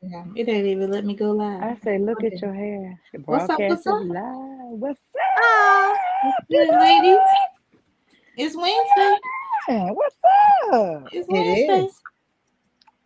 Yeah, it ain't even let me go live. I say, look at Okay. your hair. The What's up? broadcast What's is up? live. What's Ah, what's up? good, ladies? It's Wednesday. What's up? It's It Wednesday. is.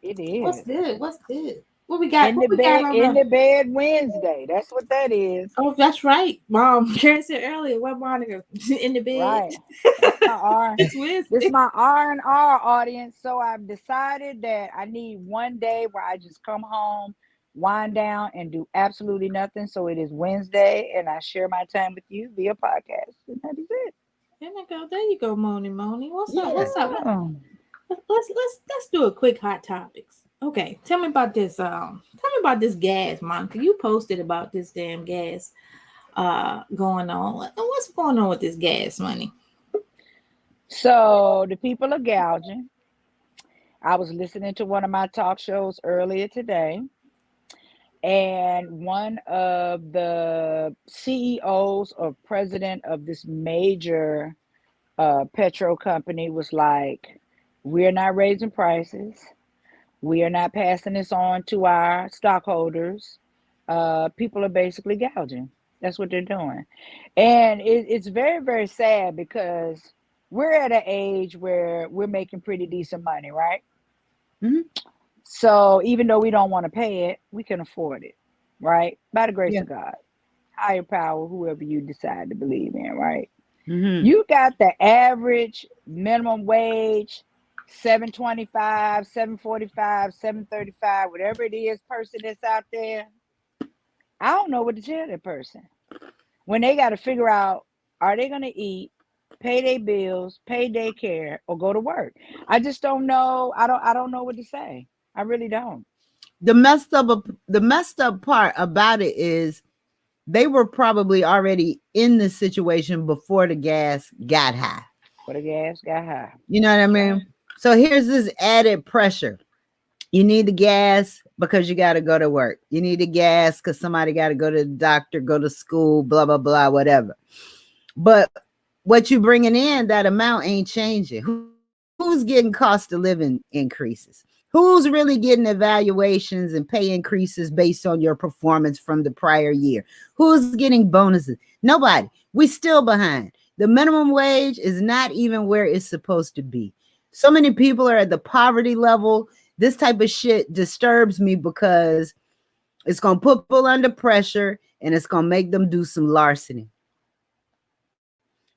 It What's is. good? What's good? What we got? In What the we got bed, on in the? the bed Wednesday. That's what that is. Oh, that's right. Mom, Karen said earlier. What Monica in the bed? Right. That's my R. It's This is Wednesday. my R&R audience. So I've decided that I need one day where I just come home, wind down, and do absolutely nothing. So it is Wednesday, and I share my time with you via podcast. And that is it. There you go. There you go, Moni. Moni. What's up? Yeah. What's up? Yeah. Let's do a quick hot topics. Okay, tell me about this. Tell me about this gas, Monica. You posted about this damn gas going on. What's going on with this gas money? So the people are gouging. I was listening to one of my talk shows earlier today, and one of the CEOs or president of this major petro company was like, "We're not raising prices. We are not passing this on to our stockholders. People are basically gouging. That's what they're doing." And it's very, very sad because we're at an age where we're making pretty decent money, right? Hmm. So even though we don't want to pay it, we can afford it, right? By the grace Yeah. of God, higher power, whoever you decide to believe in, right? Hmm. You got the average minimum wage, 725, 745, 735, whatever it is, person that's out there. I don't know what to tell that person when they got to figure out, are they going to eat, pay their bills, pay daycare, or go to work? I just don't know. I don't know what to say. I really don't. The messed up part about it is they were probably already in the situation before the gas got high. For the gas got high. You know what I That's right. mean? So here's this added pressure. You need the gas because you got to go to work. You need the gas because somebody got to go to the doctor, go to school, blah, blah, blah, whatever. But what you bringing in, that amount ain't changing. Who's getting cost of living increases? Who's really getting evaluations and pay increases based on your performance from the prior year? Who's getting bonuses? Nobody. We still behind. The minimum wage is not even where it's supposed to be. So many people are at the poverty level. This type of shit disturbs me because it's going to put people under pressure and it's going to make them do some larceny.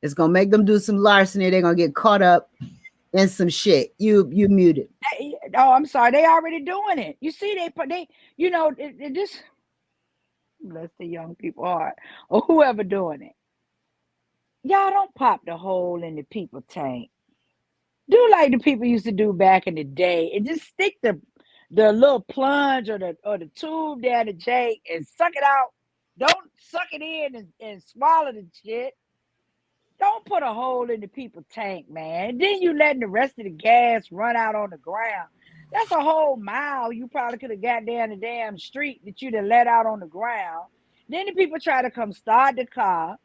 It's going to make them do some larceny. They're going to get caught up in some shit. You muted. Oh, I'm sorry. They already doing it. You see, it just bless the young people heart or whoever doing it. Y'all don't pop the hole in the people tank. Do like the people used to do back in the day and just stick the little plunge or the tube down the J and suck it out. Don't suck it in and swallow the shit. Don't put a hole in the people tank, man. And then you letting the rest of the gas run out on the ground. That's a whole mile you probably could have got down the damn street that you'd have let out on the ground. Then the people try to come start the car.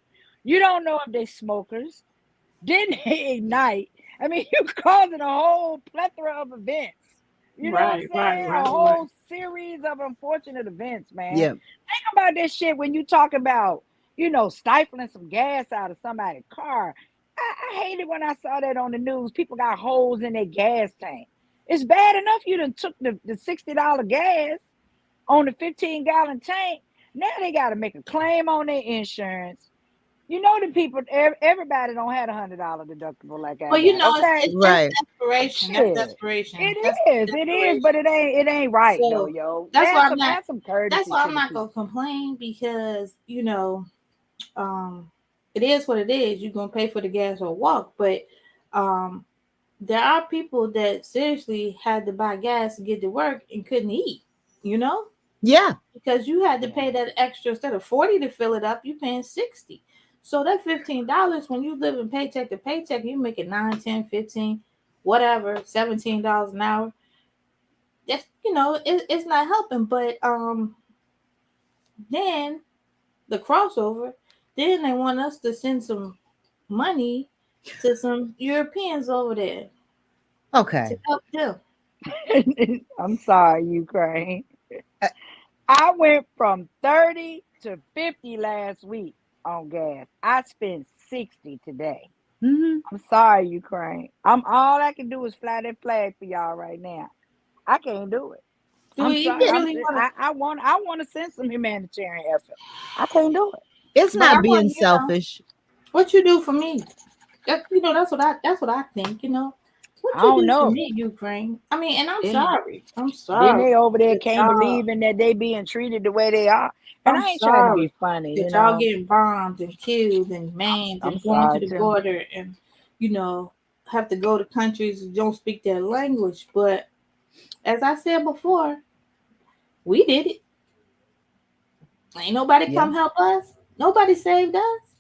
You don't know if they smokers. Then they ignite. I mean, you causing a whole plethora of events. You know what I'm Right, right, saying? A right, right. whole series of unfortunate events, man. Yeah. Think about this shit when you talk about, stifling some gas out of somebody's car. I hated when I saw that on the news. People got holes in their gas tank. It's bad enough you done took the $60 gas on the 15-gallon tank. Now they got to make a claim on their insurance. You know the people, everybody don't have $100 deductible like I Well, you got. know, Okay, that's Right. desperation. That's shit, desperation. it That's is, it is, but desperation. it ain't right though, So yo. that's why Have I'm some, not. have some That's courtesy why to I'm the not gonna people. complain because um, it is what it is. You're gonna pay for the gas or walk, but um, there are people that seriously had to buy gas to get to work and couldn't eat. You know, Yeah. because you had to Yeah, pay that extra instead of 40 to fill it up, you paying 60. So that $15 when you live in paycheck to paycheck, you make it 9, 10, 15, whatever, $17 an hour. That's it's not helping. But then the crossover, then they want us to send some money to some Europeans over there to Okay. help them. I'm sorry, Ukraine. I went from 30 to 50 last week on gas. I spent 60 today. Mhm. I'm sorry, Ukraine. I'm all I can do is fly that flag for y'all right now. I can't do it. Do I'm we sorry. even really want to? I want to send some humanitarian effort. I can't do it. It's But I not want, being selfish. what you do for me. That's what I think. What I you don't do for know. me, Ukraine. I mean, and I'm Then sorry. I'm then sorry they over there that can't y'all. believe in that they being treated the way they are. And I'm I ain't trying to sorry be funny, that y'all getting bombed and killed and maimed I'm and going to sorry the too. border and you know have to go to countries that don't speak their language. But as I said before, we did it. Ain't nobody Yeah, come help us. Nobody saved us.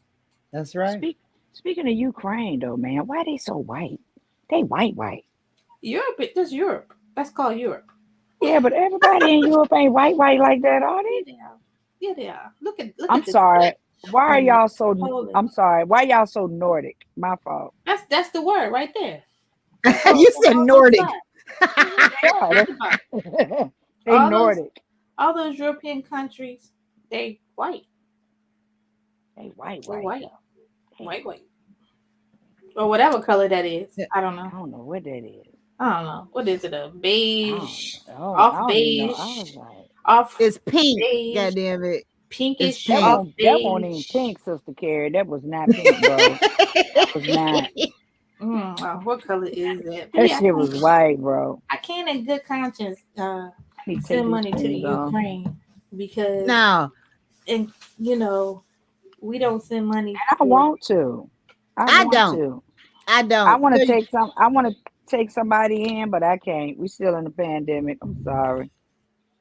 that's right. Speak Speaking of Ukraine though, man, why they so white? They white. Europe, that's Europe. That's called Europe. Yeah, but everybody in Europe ain't white like that, are Yeah, they? they are. Yeah, they are. Look I'm at the sorry. Dutch Why are and y'all so Poland. I'm sorry. Why y'all so Nordic? My fault. That's the word right there. That's all. You That's said all those Nordic. flags. Think about it. They are. They All those Nordic. all those European countries, they white. They white They're white white. though. Damn. White. Or whatever color that is. I don't know. I don't know what that is. I don't know. What is it? A beige, I off don't even know. I was beige, like, off It's pink. beige, God damn it. It's pinkish, pink. off that won't even beige. pink, Sister Carrie. That was not pink, bro. That was not. What color is that? But That yeah, shit was white, bro. I can't in good conscience I need to take send these money to the screens off. Ukraine because, No, and you know, we don't send money I for. want to. I I want don't. to. I I don't. want to 'Cause take some. I want to take somebody in, but I can't. We still in the pandemic. I'm sorry.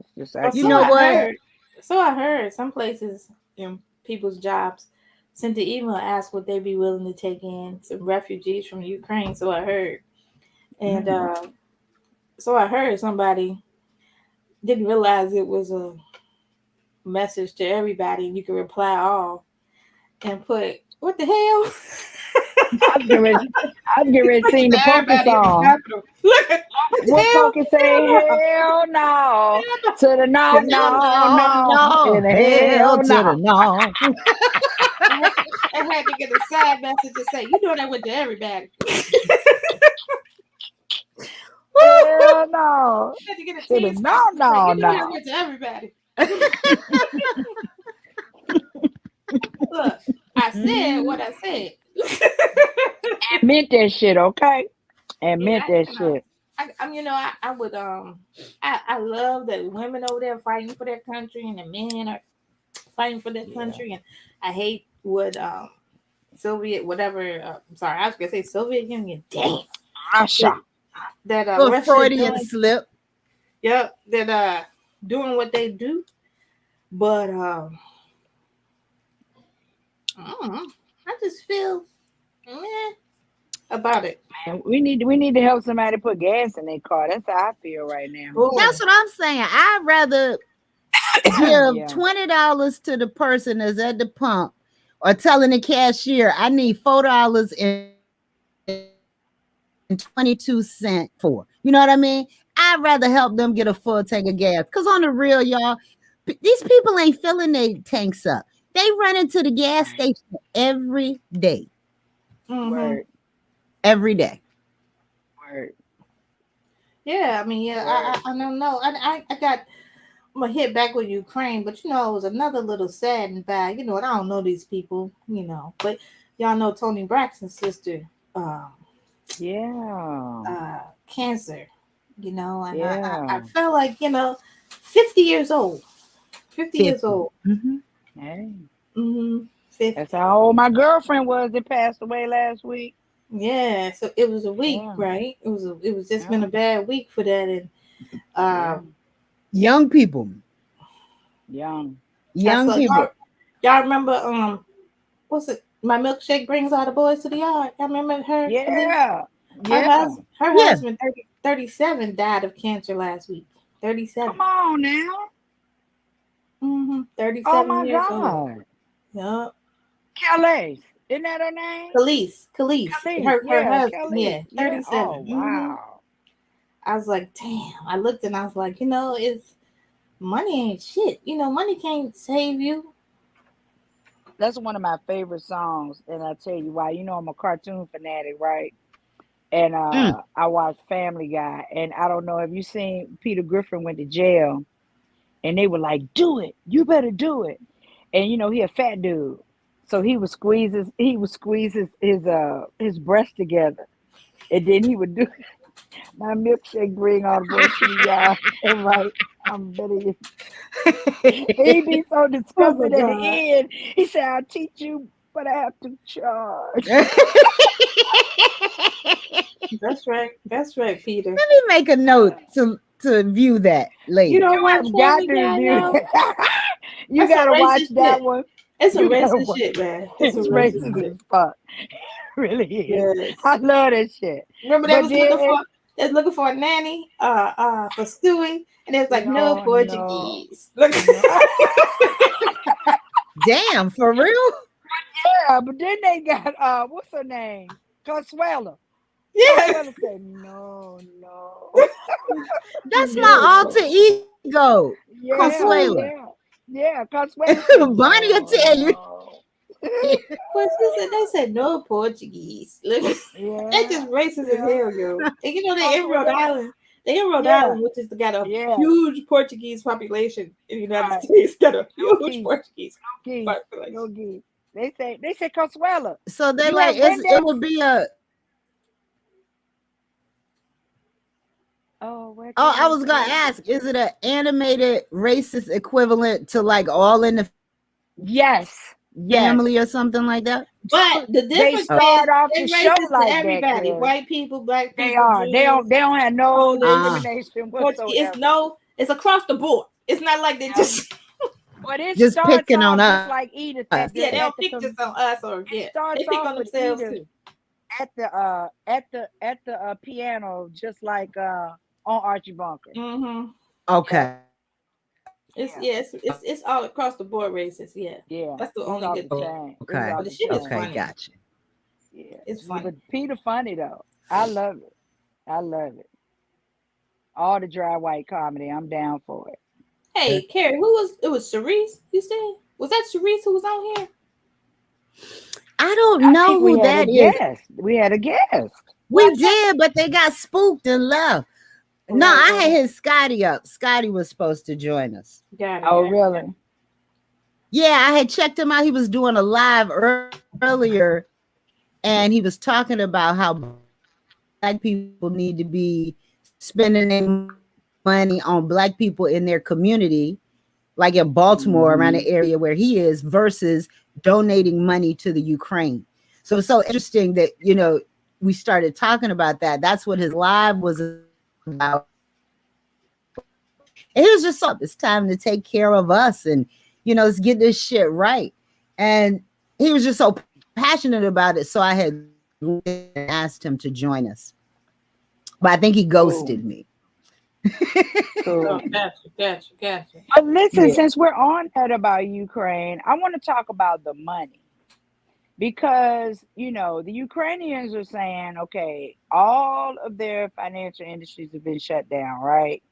It's just I But you so know I can't. what? heard. So I heard some places in people's jobs sent the email asked would they be willing to take in some refugees from Ukraine. So I heard, and Mm. so I heard somebody didn't realize it was a message to everybody. You can reply all and put what the hell. I was getting ready. I was getting ready to sing the Pokey Everybody in the song. capital. Look at what the What hell? Pokey say? Hell no. Hell no. Hell To the no, No, no, no, no. no. And Hell hell to the no. no. no. I had to get a side message to say, you doing that with to everybody. Hell no. Had to get a To the text no, message to say, no, you doing that no. with to everybody. Look, I said what Mhm. I said. And meant that shit, okay? And Yeah, meant that shit. I would I love that women over there fighting for their country and the men are fighting for their Yeah. country and I hate what Soviet whatever I'm sorry, I was gonna say Soviet Union, damn that, Russia. Little Russia Freudian doing slip. yep, that doing what they do. But I don't know. I just feel meh about it. And we need to help somebody put gas in their car. That's how I feel right now. Boy, That's what I'm saying. I'd rather give Yeah. $20 to the person that's at the pump or telling the cashier I need $4 and 22 cents for. You know what I mean? I'd rather help them get a full tank of gas. Cause on the real, y'all, these people ain't filling their tanks up. They run into the gas Right. station every day. mm-hmm. Word. Every day. Word. Yeah, I mean, yeah, Word. I don't know. I got I'm gonna hit back with Ukraine, but it was another little sad and bad. And I don't know these people, but y'all know Tony Braxton's sister, um, Yeah. cancer, and I Yeah. felt like 50 years old, 50 years 50. old, Mhm. Hey. mm-hmm, That's 50. how old my girlfriend was that passed away last week. Yeah, so it was a week, Yeah. right? It was just been Yeah. a bad week for that, and Yeah. Young people. Young. I Young saw people. y'all remember what's it? My milkshake brings all the boys to the yard. Y'all remember her, Elise? Yeah. Her Yeah. husband, her Yeah. husband, 37, died of cancer last week. 37. Come on now. Mm-hmm. Oh 37 my years old. God. Yup. Calais. Isn't that her name? Khalees. Calais. Her Yeah, husband, Calais. yeah, Yeah. 37. Oh Mm-hmm. wow. I was like, damn. I looked and I was like, it's money ain't shit. Money can't save you. That's one of my favorite songs, and I'll tell you why. I'm a cartoon fanatic, right? And Mm. I watch Family Guy, and I don't know if you seen Peter Griffin went to jail, and they were like, "Do it, you better do it." And he a fat dude, so he would squeeze his breast together, and then he would do my milkshake bring all the boys to the yard. And right, I'm better. He be so Oh my disgusted at the god. end. He said, "I'll teach you, but I have to charge." Let That's right. That's right, Peter. me make a note to view that You later. don't You watch have got Family to Guy review. now? You That's some gotta watch racist that shit. one. It's some You gotta racist watch. shit, man. It's some It's racist racist shit. as fuck. Really is. Yes. I love that shit. Remember But then they was looking for a nanny, for Stewie, and it was like no no, no, Portuguese. Look. no. Damn, for real? Yeah, but then they got what's her name? Consuela. Yeah. Consuela said no, no. That's my No. alter ego, Yeah, Consuela. yeah, yeah. Consuela said Bonnie will no, tell you. no. But they said no Portuguese. Look, that's Yeah, just racist as yeah. hell, yo. And they in Rhode Consuela, Island. They in Rhode yeah, Island, which is got a yeah. huge Portuguese population in the United Right. States. Got a No huge geese, Portuguese no geese, no population. geese. They say Consuela. So they You like have been it there? would be a Oh, where oh, I Carrie was gonna go? ask, is it an animated racist equivalent to like All in the Yes, yes. Family or something like that? But the They difference is start off they the show racist to like that, everybody. Carrie. White people, black They people, are. They Jews, don't. They don't have no Polish, Ah, discrimination Portuguese. whatsoever. It's across the board. It's not like they Yeah. just But it just starts picking on off just us. like Edith yeah, they at don't the pick just on us or it yeah. They starts pick off on with themselves Edith too. at the piano, just like on Archie Bunker. Mm-hmm. Yeah, Okay. It's yeah, it's all across the board racist. Yeah, yeah. that's the It's only off good the thing. Okay. chain. It's But off the the shit is Okay, chain. funny. gotcha. Yeah. It's But funny. Peter funny though. I love it. I love it. All the dry white comedy. I'm down for it. Hey, Carrie, who was it? Was Cerise? You said was that Cerise who was on here? I don't I know think we who had a that is. guest. We had a guest. We Was that? did, but they got spooked and left. No, Right, I had right. hit Scotty up. Scotty was supposed to join us. Got it. Oh, Got it. really? Yeah, I had checked him out. He was doing a live earlier, and he was talking about how black people need to be spending their money on black people in their community, like in Baltimore, around the Hmm. area where he is, versus donating money to the Ukraine. So it's so interesting that, we started talking about that. That's what his live was about. And he was just so, it's time to take care of us and, let's get this shit right. And he was just so passionate about it. So I had asked him to join us. But I think he ghosted me. Cool. Oh, Cool. gotcha. But listen, Yeah. since we're on that about Ukraine, I want to talk about the money because, the Ukrainians are saying, okay, all of their financial industries have been shut down, right?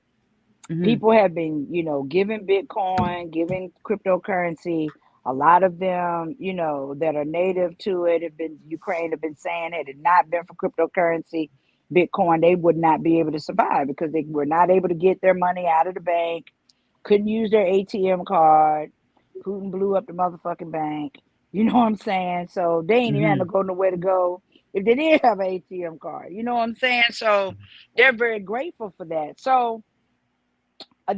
Hmm. People have been, giving Bitcoin, giving cryptocurrency. A lot of them, that are native to it have been Ukraine have been saying it had not been for cryptocurrency, Bitcoin, they would not be able to survive because they were not able to get their money out of the bank, couldn't use their ATM card. Putin blew up the motherfucking bank. You know what I'm saying? So they ain't even had to Hmm. go nowhere to go if they did have an ATM card. You know what I'm saying? So they're very grateful for that. So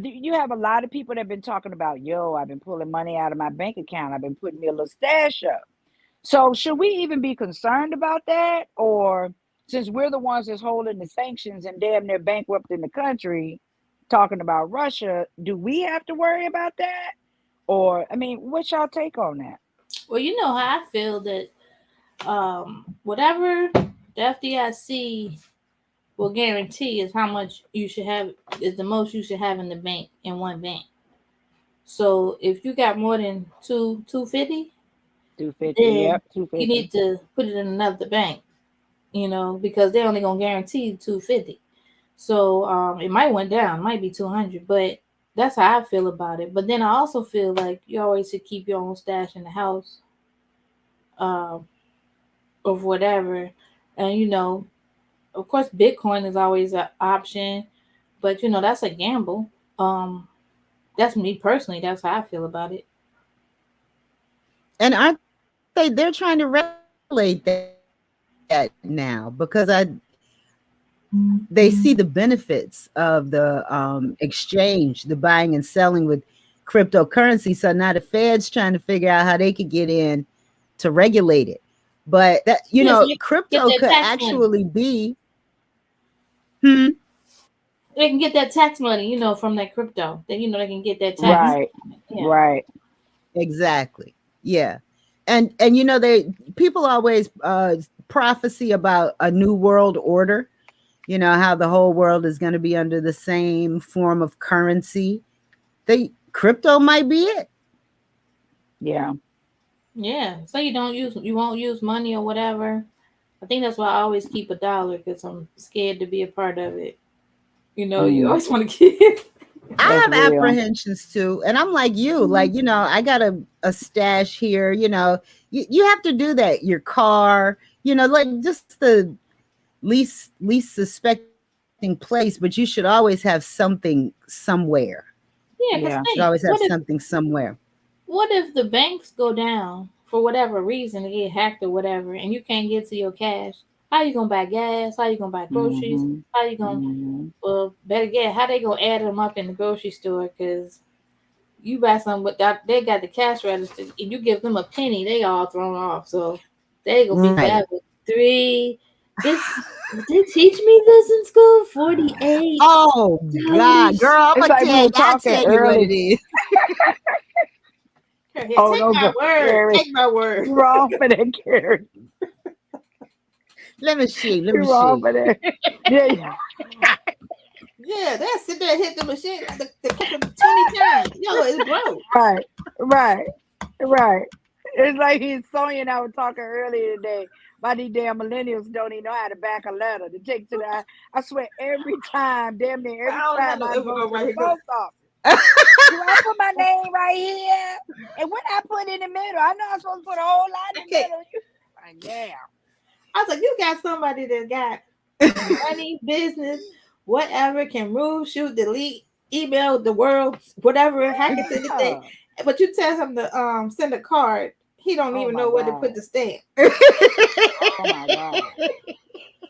you have a lot of people that have been talking about, yo, I've been pulling money out of my bank account. I've been putting me a little stash up. So should we even be concerned about that? Or since we're the ones that's holding the sanctions and damn near bankrupting the country, talking about Russia, do we have to worry about that? Or I mean, what's y'all take on that? Well, you know how I feel that whatever the FDIC will guarantee is how much you should have is the most you should have in the bank in one bank. So if you got more than 250, 250. then Yep, you 250. need to put it in another bank. Because they're only gonna guarantee 250. So it might went down, might be 200, but That's how I feel about it. But then I also feel like you always should keep your own stash in the house, um, of whatever. And of course, Bitcoin is always an option, but that's a gamble. Um, that's me personally. That's how I feel about it. And aren't they're trying to regulate that now because they see the benefits of the exchange, the buying and selling with cryptocurrency. So now the Fed's trying to figure out how they could get in to regulate it. But that Yeah, so they get crypto that could tax money. actually be, hmm, They can get that tax money, from that crypto. They can get that tax. Right. Yeah. Right. exactly, yeah, and they people always prophecy about a new world order. How the whole world is going to be under the same form of currency. They crypto might be it. Yeah. Yeah. So you won't use money or whatever. I think that's why I always keep $1 because I'm scared to be a part of it. You Mm. always want to keep. I That's have real. apprehensions too, and I'm like you, like I got a stash here. You have to do that. Your car, like just the least suspecting place, but you should always have something somewhere. Yeah, because Yeah. Should think, always have something somewhere. what if the banks go down for whatever reason, they get hacked or whatever, and you can't get to your cash? How you gonna buy gas? How you gonna buy groceries? Mhm. How you gonna Mhm. Well, better get how they gonna add them up in the grocery store? Because you buy something without they got the cash register, and you give them a penny, they all thrown off. So they gonna be Right. forever. Three. This they teach me this in school. 48 Oh God, dollars. girl, I'm It's gonna like we tell were you. I talking tell you what it early. is. Here, Oh, take don't my go, word. Carrie. Take my word. You wrong for that, Carrie. Let me see. Let You me wrong see. for that. Yeah. Yeah. Yeah, they'll sit there and hit the machine the cash 20 times. Yo, it's broke. Right. Right. Right. It's like Sonya and I were talking earlier today. About these damn millennials don't even know how to back a letter to take to the. I swear, every time, damn near I every don't time know I if we go go to right the here. post office, do I put my name right here? And when I put in the middle, I know I'm supposed to put a whole lot in the Okay. middle. You like, damn. I was like, you got somebody that got money, business, whatever, can move, shoot, delete, email the world, whatever, hack into anything. Yeah. But you tell him to send a card, he don't Oh even my know where to put God. the stamp. Oh my God.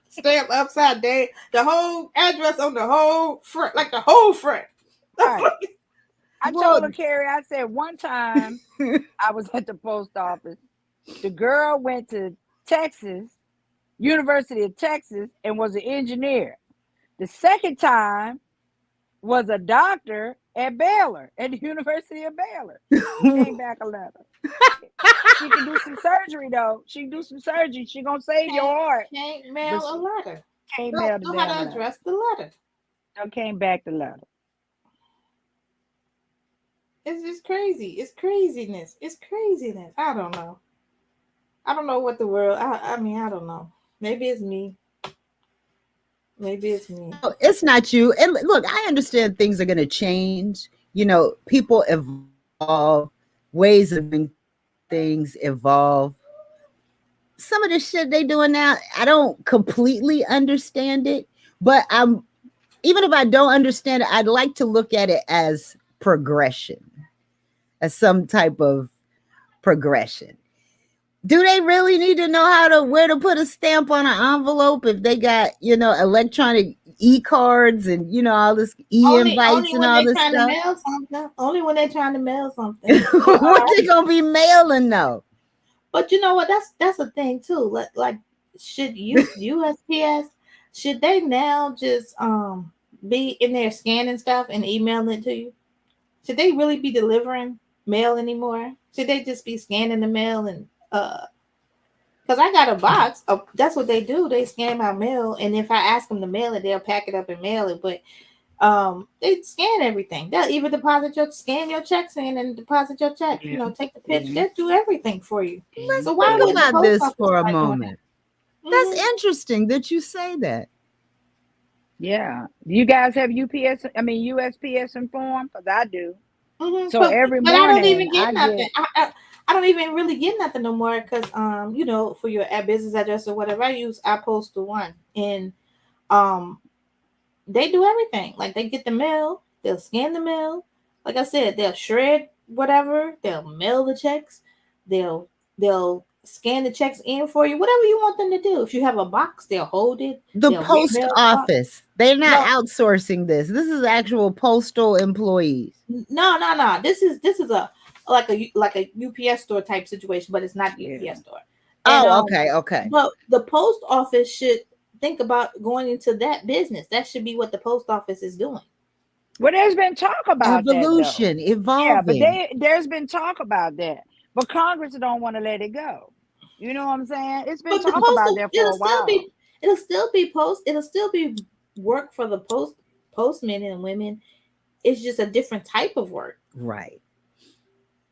Stamp upside down, the whole address on the whole front, like the whole front. Right. I told her, Well, Carrie, I said one time I was at the post office. The girl went to Texas, University of Texas, and was an engineer. The second time was a doctor at Baylor, at the University of Baylor. She came back a letter. She can do some surgery though. She can do some surgery. She gonna save your can't heart, can't but mail a she letter. can't Don't mail the know how damn to letter. address the letter. Don't came back the letter. It's just crazy. It's craziness. It's craziness. I don't know. I don't know what the world. I mean, I don't know. Maybe it's me. Maybe it's me. no, it's not you. And look, I understand things are going to change. People evolve, ways of doing things evolve. Some of the shit they doing now, I don't completely understand it, but even if I don't understand it, I'd like to look at it as progression, as some type of progression. Do they really need to know where to put a stamp on an envelope if they got, electronic e-cards and all this Only e-invites and when all they're this trying to stuff? mail something. Only when they're trying to mail something. But What they gonna be mailing though? but you know what? That's a thing too. Like should USPS should they now just be in there scanning stuff and emailing it to you? Should they really be delivering mail anymore? Should they just be scanning the mail and because I got a box. That's what they do. They scan my mail, and if I ask them to mail it, they'll pack it up and mail it. But they scan everything. They'll even scan your checks in and deposit your check. Yeah. Take the pitch. Yeah. They'll do everything for you. Yeah. So why Think wouldn't the about post this office for a start doing moment. that? That's interesting that you say that. Yeah. Do you guys have UPS? I mean USPS inform? Because I do. So But every but I don't morning even I get nothing. get. I don't even really get nothing no more because for your business address or whatever I use, I post the one and um they do everything. Like they get the mail, they'll scan the mail. Like I said, they'll shred whatever, they'll mail the checks, they'll they'll scan the checks in for you, whatever you want them to do. If you have a box, they'll hold it, The they'll get post mail box. office. They're not No, outsourcing this. This is actual postal employees. no. This is a like a UPS store type situation, but it's not a Yeah. UPS store. And Oh, okay, okay. but the post office should think about going into that business. That should be what the post office is doing. Well, there's been talk about that though. Evolution, Yeah, but evolving. there's been talk about that. But Congress don't want to let it go. You know what I'm saying? It's been But the talk about postal, that for a while. it'll still be work for the postmen and women. It's just a different type of work. Right.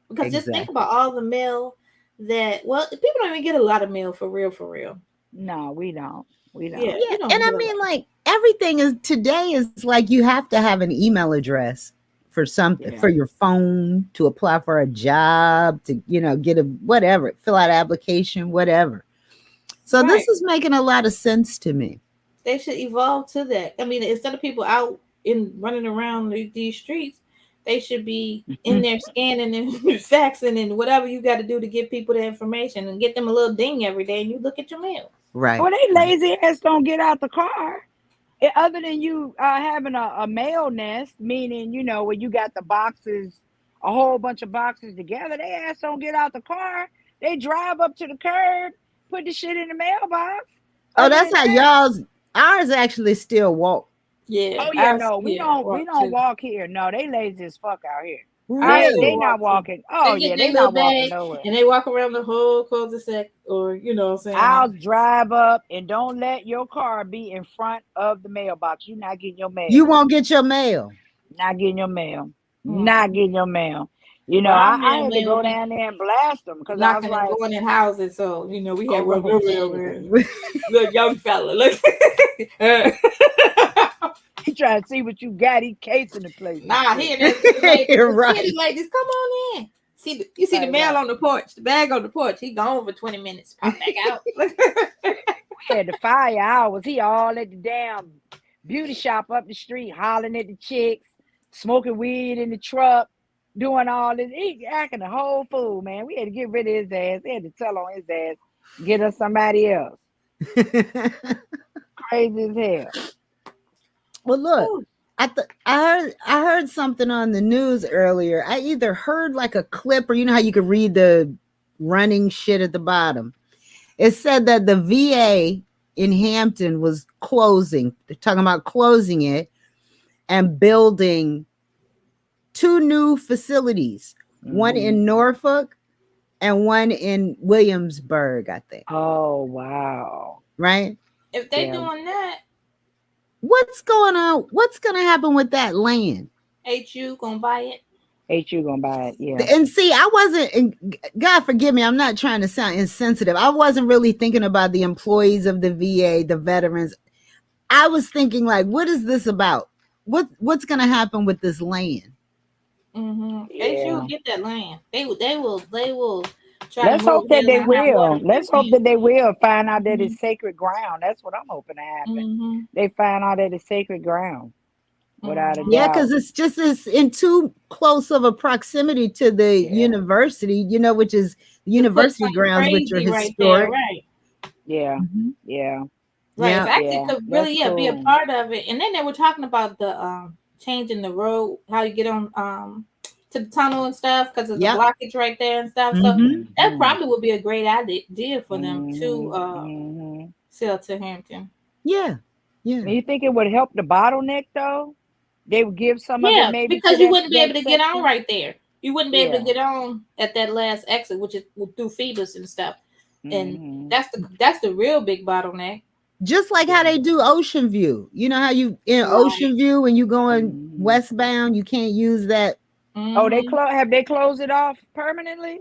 Because just think Exactly. about all the mail that people don't even get a lot of mail for real, for real. No, we don't. We Yeah, don't. Yeah, you don't and I get a lot. mean, like everything is today is like you have to have an email address for something, Yeah. for your phone, to apply for a job, to get a whatever, fill out an application, whatever. So Right. this is making a lot of sense to me. They should evolve to that. I mean, instead of people out in running around these streets, they should be in there scanning and faxing and whatever you got to do to get people the information and get them a little ding every day, and you look at your mail. Right. Well, they Right. lazy ass don't get out the car. Other than you having a mail nest, meaning where you got the boxes, a whole bunch of boxes together, they ass don't get out the car. They drive up to the curb, put the shit in the mailbox. Oh, Other that's than how that, y'all's ours actually still walk. Yeah, oh yeah, I no, we yeah don't we walk don't too. walk here. No, they lazy as fuck out here. I They still Really? not walk too. walking. Oh They get yeah, their they little not walking bag nowhere. and they walk around the whole cul-de-sac, or what I'm saying. I'll drive up and don't let your car be in front of the mailbox. You're not getting your You mail. won't get your mail. Not getting your mail. Not Mm. getting your mail. But our I had to mailman go will be down there and blast them because I was knocking and like, going in houses, so we had one oh over there. shit. Man. Look, young fella, look. He trying to see what you got. He casing the place and Nah, he shit. in there see the lady. See the Right. ladies, come on in. You see the Like, mail right. on the porch, the bag on the porch. He gone for 20 minutes. Pop back out. We had the fire hours. He all at the damn beauty shop up the street, hollering at the chicks, smoking weed in the truck, doing all this. He acting a whole fool, man. We had to get rid of his ass. They had to tell on his ass, get us somebody else. Crazy as hell. Well, look, Ooh, I heard something on the news earlier. I either heard like a clip, or how you could read the running shit at the bottom. It said that the VA in Hampton was closing. They're talking about closing it and building two new facilities, one Hmm. in Norfolk and one in Williamsburg, I think. Oh wow. Right? if they Yeah. doing that, What's going on? What's going to happen with that land? HU gonna buy it. HU gonna buy it. Yeah. And see, I wasn't, and God forgive me, I'm not trying to sound insensitive. I wasn't really thinking about the employees of the VA, the veterans. I was thinking, like, what is this about? What's going to happen with this land? HU Yeah. get that land. They will try to Let's move hope that here and they not have water will. for their Let's hope kids. that they will find out that Mm-hmm. it's sacred ground. That's what I'm hoping to happen. Mm-hmm. They find out that it's sacred ground, without a Mm-hmm. Yeah, doubt. because it's in too close of a proximity to the Yeah. university, which is the The university footprint grounds, which are crazy right there, historic. right? Yeah. Mhm. Yeah. Right. It's Yeah. actually Yeah. could That's really be a cool. part of it. And then they were talking about the changing the road, how you get on to the tunnel and stuff because there's a Yep. blockage right there and stuff. So Hmm. that Hmm. probably would be a great idea for them to Hmm. Hmm. sell to Hampton. Yeah. Yeah. You think it would help the bottleneck though? They would give some of it Yeah, maybe to because you wouldn't be able that to get on section. right there. You wouldn't be able to Yeah. get on at that last exit, which is through Phoebus and stuff. And Hmm. that's the real big bottleneck. Just like how Yeah. they do Ocean View. You know how you in Right. Ocean View when you going Hmm. westbound, you can't use that. Oh, they Mm-hmm. have they closed it off permanently?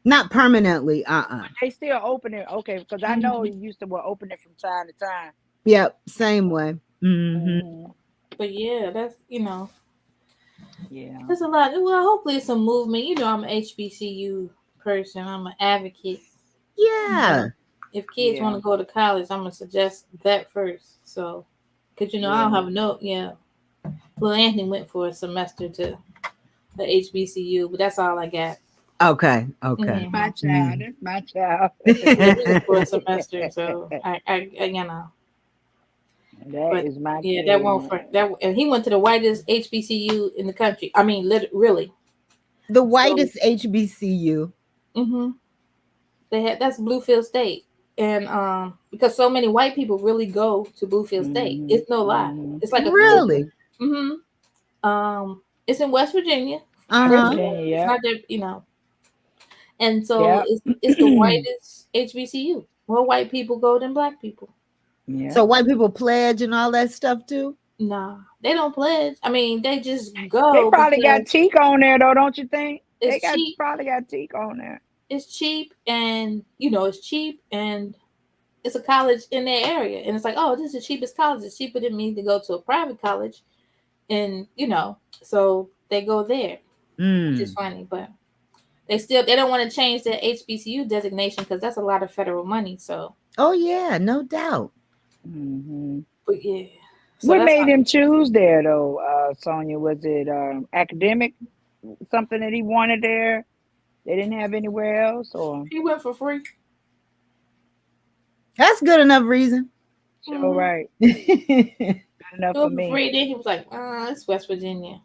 Not permanently. Uh-uh. They still open it. Okay, because I know Mm-hmm. you used to open it from time to time. Yep. Same way. Mm-hmm. But yeah, that's Yeah. there's a lot. Well, hopefully it's a movement. I'm an HBCU person. I'm an advocate. Yeah. If kids want Yeah. to go to college, I'm gonna suggest that first. So, cause I don't Yeah. have no. Yeah, Little Anthony went for a semester to the HBCU, but that's all I got. Okay. Okay. Mm-hmm. My child. Mm. That's my child. Yeah, he went for a semester, so I. That But is my yeah, that won't kid. for that. And he went to the whitest HBCU in the country. I mean, really. The So, whitest HBCU. hmm they had that's Bluefield State, and because so many white people really go to Bluefield State, Mm-hmm. it's no lie. Mm-hmm. It's like a Really? hmm it's in West Virginia. First Uh-huh. of all, Virginia. it's Yep. not that. And so Yep. it's the whitest HBCU. More white people go than black people. So Yep. white people pledge and all that stuff too? Nah, they don't pledge. I mean, they just They go probably got because teak on there though, don't you think? They it's got cheap. probably got teak on there. It's cheap, and it's cheap, and it's a college in their area, and it's like, oh, this is the cheapest college. It's cheaper than me to go to a private college, and so they go there, which is Mm. funny, but they don't want to change their HBCU designation because that's a lot of federal money. So, Oh yeah, no doubt. Mm-hmm. but yeah, so What that's made how him choose there though, Sonia? Was it academic something that he wanted there? They didn't have anywhere else, or he went for free. That's good enough reason. so Mm-hmm. right. Good enough He for went for me. free. Then he was like, it's West Virginia,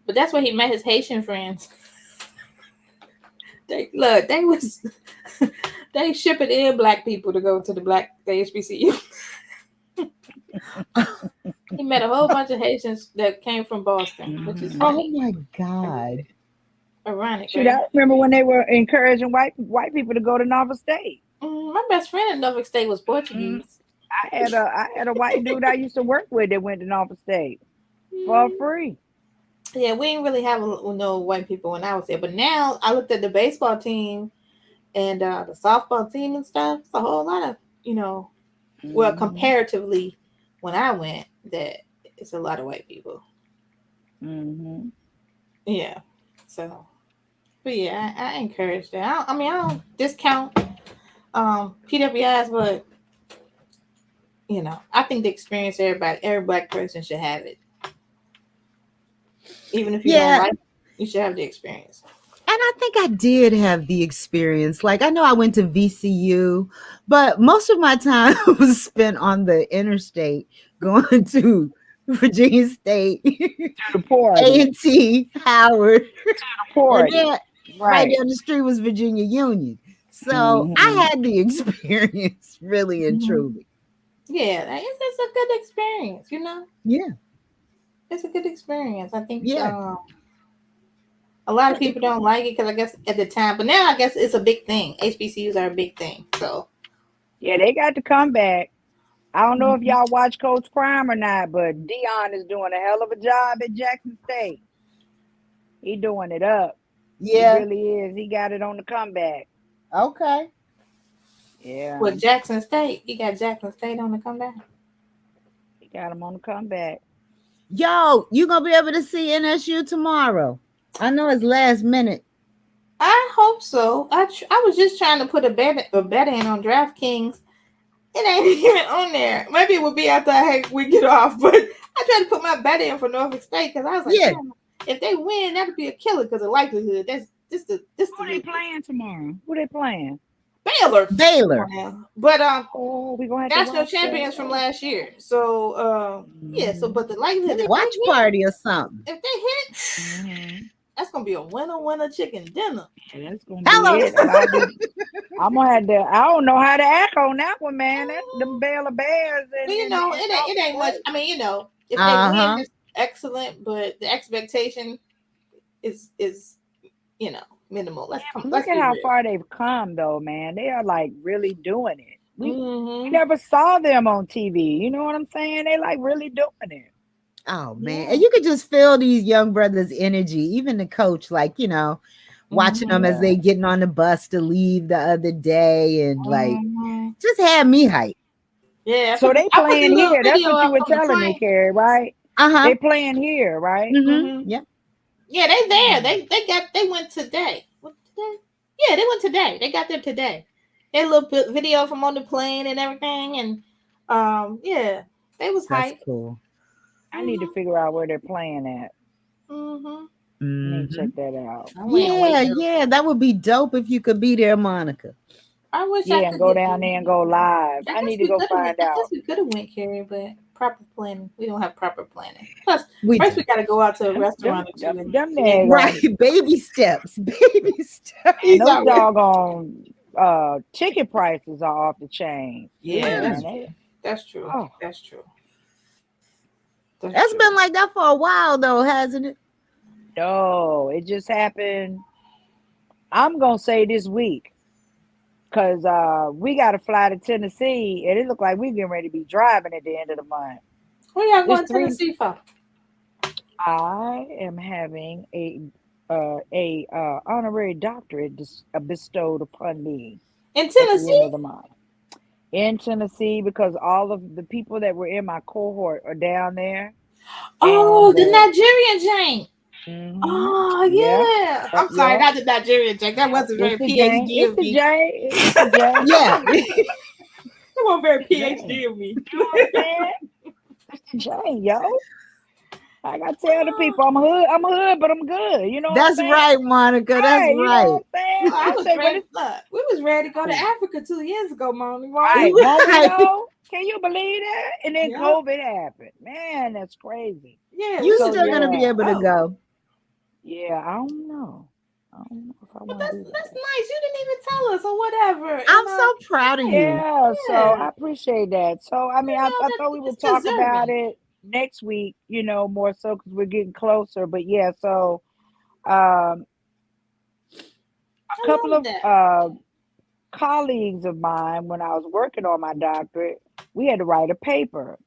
but that's where he met his Haitian friends. They was they shipping in black people to go to the HBCU. He met a whole bunch of Haitians that came from Boston, which is Hmm. Oh funny. my God. Ironic, Shoot, right? I remember when they were encouraging white people to go to Nova State. My best friend in Norfolk State was Mm. Portuguese. I had a white dude I used to work with that went to Nova State for Mm, free. Yeah, we didn't really have no white people when I was there, but now I looked at the baseball team and the softball team and stuff. It's a whole lot of well, Hmm. comparatively, when I went, that it's a lot of white people. Hmm. Yeah, so but yeah, I encourage that. I don't discount PWIs, but I think the experience every black person should have it. Even if you don't Yeah. like it, you should have the experience. And I think I did have the experience. Like I know I went to VCU, but most of my time was spent on the interstate going to Virginia State, To the party. A&T, Howard, The and party. then right Right. down the street was Virginia Union. So Hmm. I had the experience really and Hmm truly. Yeah, it's a good experience. Yeah. It's a good experience. I think Yeah. a lot of people don't like it because I guess at the time, but now I guess it's a big thing. HBCUs are a big thing. So Yeah, they got to come back. I don't know if mhm. y'all watch Coach Prime or not, but Dion is doing a hell of a job at Jackson State. He doing it up. He Yeah. really is. He got it on the comeback. Okay. Yeah, With Jackson State, you got Jackson State on the comeback. he got him on the comeback. Yo, you gonna be able to see NSU tomorrow. I know it's last minute. I hope so. I was just trying to put a bet in on DraftKings. It ain't even on there. Maybe it would be after we get off, but I tried to put my bet in for Norfolk State because I was like, Yeah. damn, if they win, that'd be a killer because the likelihood that's Who they playing tomorrow? Who they playing? Baylor. Come on Baylor. now. But Oh, we gonna have to national watch that. champions from last year. So yeah, so Hmm. but the likelihood Maybe if watch party or something. they hit, Hmm. that's gonna be a winner chicken dinner. Yeah, that's gonna be Hello. it. I'm gonna have to. I don't know how to act on that one, man. That's them Baylor Bears But and it ain't much. Norfolk I mean, if they win, Uh-huh. it's excellent. But the expectation is you know minimal. Look Let's at be how real. far they've come, though, man. They are like really doing it. We Hmm never saw them on TV. You know what I'm saying? They like really doing it. Oh man. Yeah. And you could just feel these young brothers' energy. Even the coach, like, watching hmm them as Yeah. they getting on the bus to leave the other day and like hmm just had me hype. Yeah, So they I put the playing little here. That's video what you up were from the telling me, plane. Carrie, right? Uh-huh. They playing here, right? Mm-hmm. Yep. Yeah, they there. They went today. What today? Yeah, they went today. They got there today. They little video from on the plane and everything, and yeah, they was That's hype. cool. I need to Mhm. figure out where they're playing at. Mhm. I need to Hmm. check that out. I'm waiting. Yeah, Waiting. yeah, that would be dope if you could be there, Monica. I wish I Yeah, and could go get down there. there and go live. I I guess need to we go could have went. find I guess out. we could have went, Carrie, but proper planning. We don't have proper planning. Plus, We first we do. got to go out to a Them, restaurant or two them and then Right. daggone, Baby steps. Baby steps. and he's those already. doggone ticket prices are off the chain. Yeah, Man, that's true. oh, That's true. That's That's true. been like that for a while though, hasn't it? no, it just happened. I'm gonna say this week. Cause we got to fly to Tennessee, and it looked like we getting ready to be driving at the end of the month. Where y'all It's going to three. Tennessee for? I am having a honorary doctorate bestowed upon me In at the end Tennessee? of the month in Tennessee because all of the people that were in my cohort are down there, Oh, and the Nigerian Jane. hmm Oh yep, yeah. yep, I'm sorry, yep, not the Nigerian Jane. That yep. wasn't It's very the J. PhD It's of the me. J. It's the J. Yeah. That wasn't very It's the J. PhD of me. You know what I'm saying? It's the J, yo. I gotta tell the Oh, people I'm hood, but I'm good. You know what I'm That's saying? right, Monica. That's Hey, you know right. what I'm saying? I I was say, but ready. it's Look, we was ready to go to oh, Africa 2 years ago, Moni. right. Won't we Right. though? Can you believe that? And then Yeah, COVID happened. Man, that's crazy. yeah, we You So was still ready gonna to be yeah, able to go. go. yeah. I don't know. I don't know if I But want to do that's that. nice. You didn't even tell us or whatever. I'm so proud of you. Yeah. So Yeah, I appreciate that. So I mean, I that thought we would it's talk about deserving. it next week. More so because we're getting closer. But yeah. So um, a I couple love of that. colleagues of mine when I was working on my doctorate, we had to write a paper.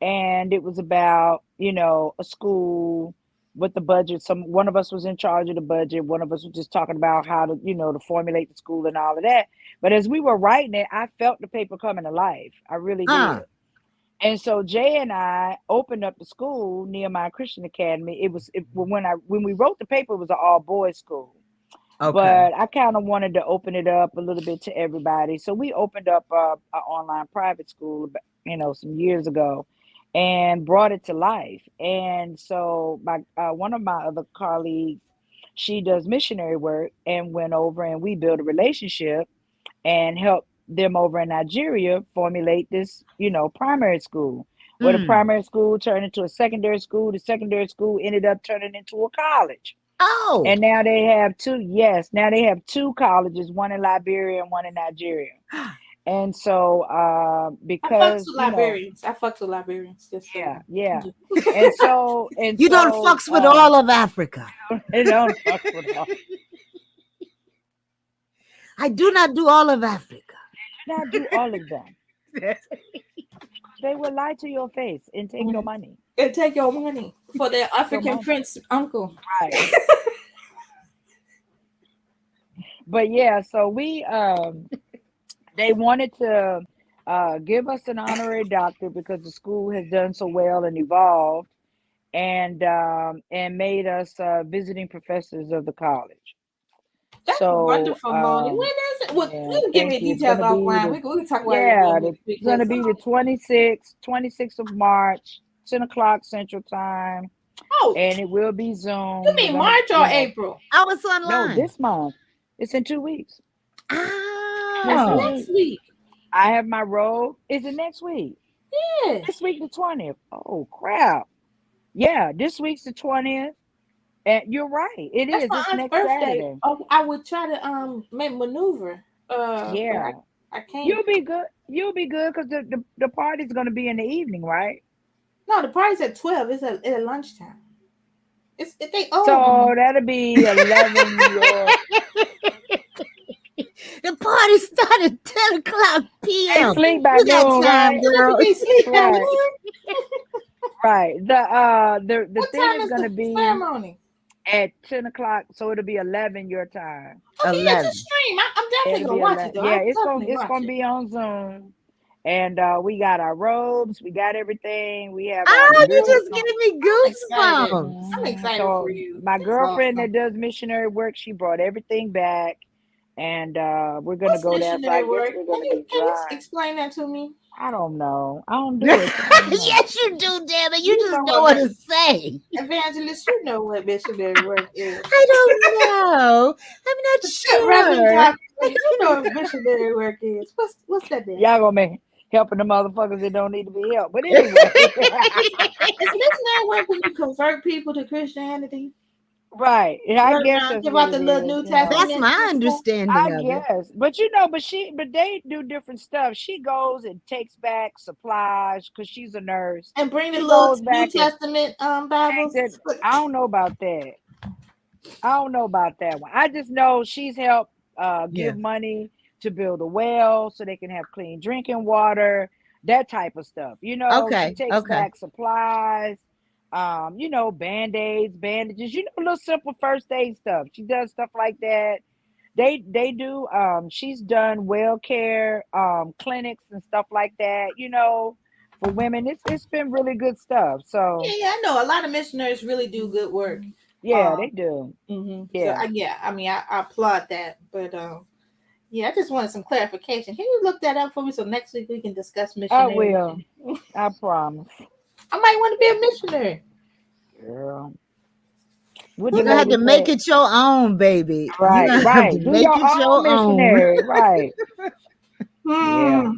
And it was about, a school with the budget. One of us was in charge of the budget. One of us was just talking about how to, to formulate the school and all of that. But as we were writing it, I felt the paper coming to life. I really Uh, did. And so Jay and I opened up the school, Nehemiah Christian Academy. When we wrote the paper, it was an all boys school, okay. but I kind of wanted to open it up a little bit to everybody. So we opened up an online private school, some years ago, and brought it to life. And so my one of my other colleagues, she does missionary work, and went over and we built a relationship and helped them over in Nigeria formulate this, primary school. Where the Mm. primary school turned into a secondary school. The secondary school ended up turning into a college. Oh. And now they have two, yes, now they have two colleges, one in Liberia and one in Nigeria. And so I fucks because, with Liberians. I fucks with Liberians. Just so yeah, you yeah. know. And so and You don't so fucks with all of Africa. it don't fuck with all. I do not do all of Africa. Not do all of them. They will lie to your face and take your money. And take your money for their Your African money. prince uncle. Right. But yeah, so they wanted to give us an honorary doctorate because the school has done so well and evolved, and made us visiting professors of the college. That's So wonderful, Moni. When is it? Well, yeah, you can give thank me you. It's details gonna be offline. the We can talk about it yeah, again next week it's gonna because be the 26th of March, 10 o'clock Central Time, oh, and it will be you Zoom. We're mean gonna, March or April? I was no, online. this month. It's in 2 weeks. That's Next Ah. week. next week. I have my robe. Is it next week? Yeah, This week the 20th. Oh crap. Yeah, this week's the 20th. And you're right. It that's is. my It's aunt's next birthday. Saturday. Oh, I would try to make maneuver. But Yeah. I can't. You'll be good. You'll be good because the party's gonna be in the evening, right? No, the party's at 12. It's at lunchtime. It's they old. So that'll be 11 your The party started 10 o'clock they p.m. sleep by You got noon, time, right? girl. They sleep by Right, noon. right. The What thing time is is the gonna be ceremony? at 10 o'clock, so it'll be 11 your time. Okay, yeah, just 11. stream. I'm It'll definitely gonna be watch it 11. though. Yeah, I'll it's definitely gonna watch it. be on Zoom. And we got our robes, we got everything. We have our Oh, you good. just gave me I'm excited. goosebumps. I'm excited for So you. my That's girlfriend awesome. that does missionary work, she brought everything back, and we're gonna What's go there. So I missionary guess work? we're Can gonna you be can you dry. explain that to me? I don't know. I don't do it, so I don't know. Yes, you do, damn it. You You just know know what, what to say. evangelist? You know what missionary work is. I don't know. I'm not Reverend sure. Doctor, you know what missionary work is. What's that then? Y'all gonna be helping the motherfuckers that don't need to be helped. But anyway, Is missionary work when you convert people to Christianity? right. Yeah, I Learn guess how that's give what out it the little is, New you know. That's Testament my and stuff. understanding I of it. guess. But they do different stuff. She goes and takes back supplies because she's a nurse. And bring the She little goes New back and Testament take Bibles. that. I don't know about that. I don't know about that one. I just know she's helped Yeah. give money to build a well so they can have clean drinking water, that type of stuff. She Okay. takes Okay. back supplies, band-aids, bandages, little simple first aid stuff. She does stuff like that. They do she's done well care clinics and stuff like that, for women. It's been really good stuff. So Yeah, I know a lot of missionaries really do good work. yeah, Um, they do. So Yeah. I mean, I applaud that. But yeah, I just wanted some clarification. Can you look that up for me so next week we can discuss I missionary? will. I promise. I might want to be a missionary. Girl. What You're the gonna have lady to make say? it your own, baby. You're Right, gonna have to right. Do make your it own your own. missionary. Right. Yeah. Hmm.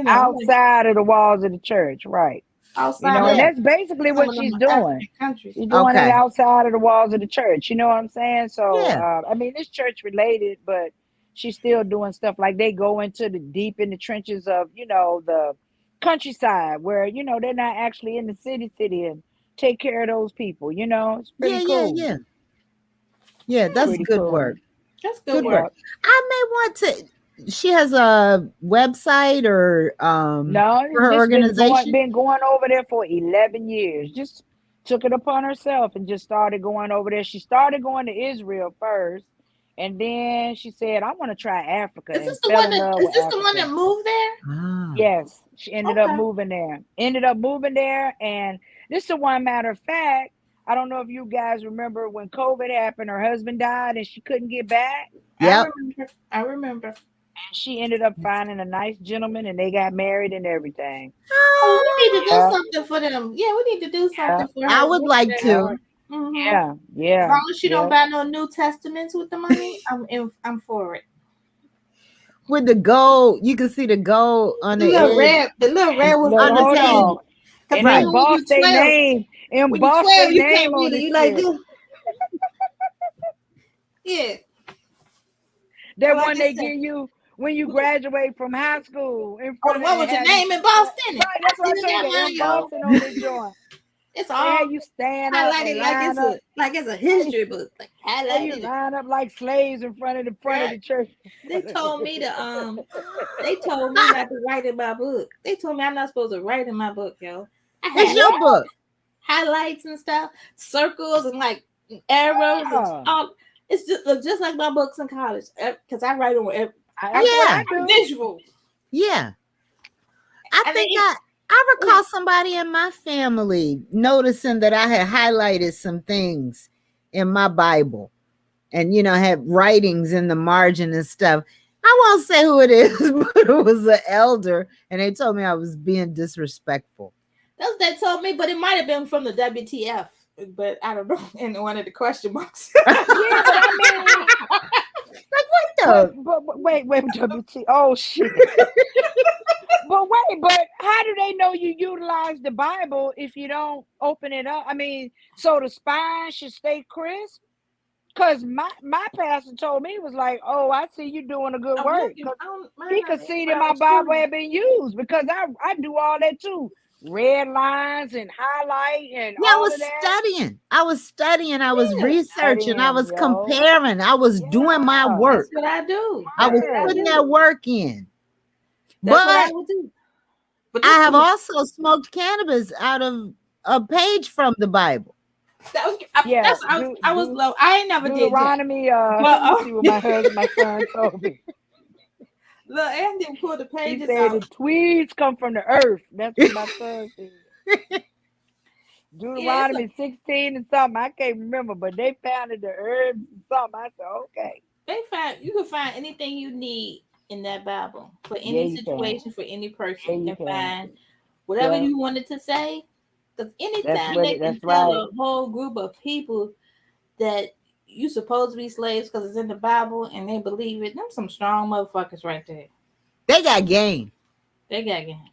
I'm like Outside of the walls of the church. Right. outside of And Yeah. that's basically some what of them she's doing. African countries. She's doing it Okay. outside of the walls of the church. You know what I'm saying? So, Yeah. I mean, it's church related, but she's still doing stuff like they go into the deep in the trenches of, the countryside where, they're not actually in the city and take care of those people. It's Yeah. pretty Yeah. cool. Yeah. Yeah. That's Pretty good cool. work. That's good Good work. Yeah. work. I may want to. She has a website or No, for it's her just organization. been going over there for 11 years. Just took it upon herself and just started going over there. She started going to Israel first, and then she said, "I want to try Africa," Is this and the fell one in that love is with this the one that Africa. moved there? Ah. Yes, she ended up Okay. moving there. Ended up moving there, and this is the one matter of fact. I don't know if you guys remember when COVID happened, her husband died and she couldn't get back. I Yep. remember. I remember. She ended up finding a nice gentleman and they got married and everything. Oh, we need to do Yeah, something for them. Yeah, we need to do yeah, something for I her would like missionary yeah, to. work. Mm-hmm. yeah, As yeah, long as she don't yeah. buy no New Testaments with the money, I'm for it. With the gold, you can see the gold on the edge The little red And was look, on on the the hold table. on. table. Cause And even Right. when emboss you their 12, name. when you Emboss 12, their you can't name read on it. the You like shit. this. Yeah. That Like one I they said, give you when you graduate from high school in or the front of one and with your have you name embossed in it. right, I that's what I still told got you, mine, yo. embossing on the joint. It's They all had you stand up and highlighted line up. like it's a Right. history book. Like Yeah, you highlighted it. line up like slaves in front of Right. the church. They told me to they told me not to write in my book. They told me I'm not supposed to write in my book, yo. I It's had What? your book. highlights and stuff, circles and like arrows and Yeah. all. It's just look just like my books in college because I write on That's what I Yeah. I'm do. visual. Yeah. I And think then I recall somebody in my family noticing that I had highlighted some things in my Bible and had writings in the margin and stuff. I won't say who it is, but it was an elder, and they told me I was being disrespectful. that's what they told me, but it might have been from the WTF. But I don't know, in one of the question marks. Yeah, but I mean, So, but wait, WT. Oh shit. But wait, but how do they know you utilize the Bible if you don't open it up? I mean, so the spine should stay crisp? Cause my pastor told me, was like, "Oh, I see you doing a good I'm work." looking. Cause I don't he mind could not in see that my Bible Bible school. had been used because I do all that too, red lines and highlight and yeah, I all was of that. studying. I was studying. I was Yeah, researching. I Studying, was yo. comparing. I was doing my Yeah, that's work. what I do. I That's was what I word. putting do. that work in. That's what I But would do. But this I have one, also smoked cannabis out of a page from the Bible. that was Yeah, that's I was low. I ain't never did that. Deuteronomy. But Let me see what my son told me. Look, Andy pulled the He pages said out. the tweeds come from the earth. That's what my son said. Yeah, it's a, Deuteronomy 16 and something. I can't remember, but they founded the herbs and something. I said, okay. they find you can find anything you need in that Bible for Yeah, any you can. situation for any person. Yeah, You you can can. find whatever Yeah, you wanted to say. Because that's anytime what they it, can that's tell right. a whole group of people that you supposed to be slaves because it's in the Bible and they believe it, them some strong motherfuckers right there. They got game. They got game.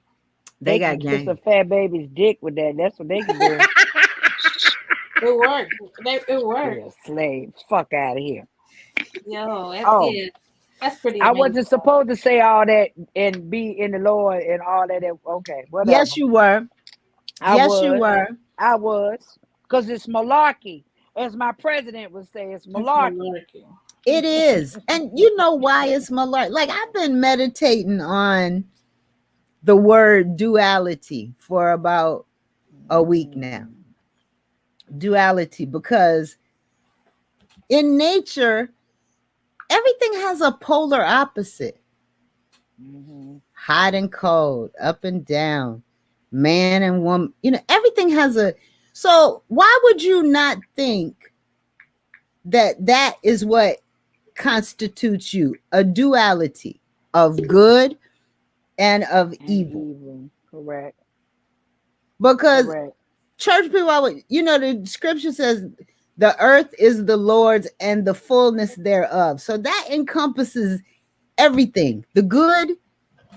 They They got can kiss a game. fat baby's dick with that. That's what they can do. It worked. It worked. Yeah, slaves. Fuck out of here. Yo, that's Oh, yeah. That's pretty I amazing. wasn't supposed to say all that and be in the Lord and all that. Okay, Yes, whatever. you were. I Yes, you was. were. I was. Because it's malarkey. As my president would say, it's It's malarkey. malarkey. It is. And you know why it's malarkey? Like I've been meditating on the word duality for about a week now. Mm-hmm. Duality, because in nature, everything has a polar opposite. Mm-hmm. Hot and cold, up and down, man and woman. Everything has a. So why would you not think that that is what constitutes you? A duality of good and of And evil. evil. Correct. Because Correct. church people always, the scripture says the earth is the Lord's and the fullness thereof. So that encompasses everything, the good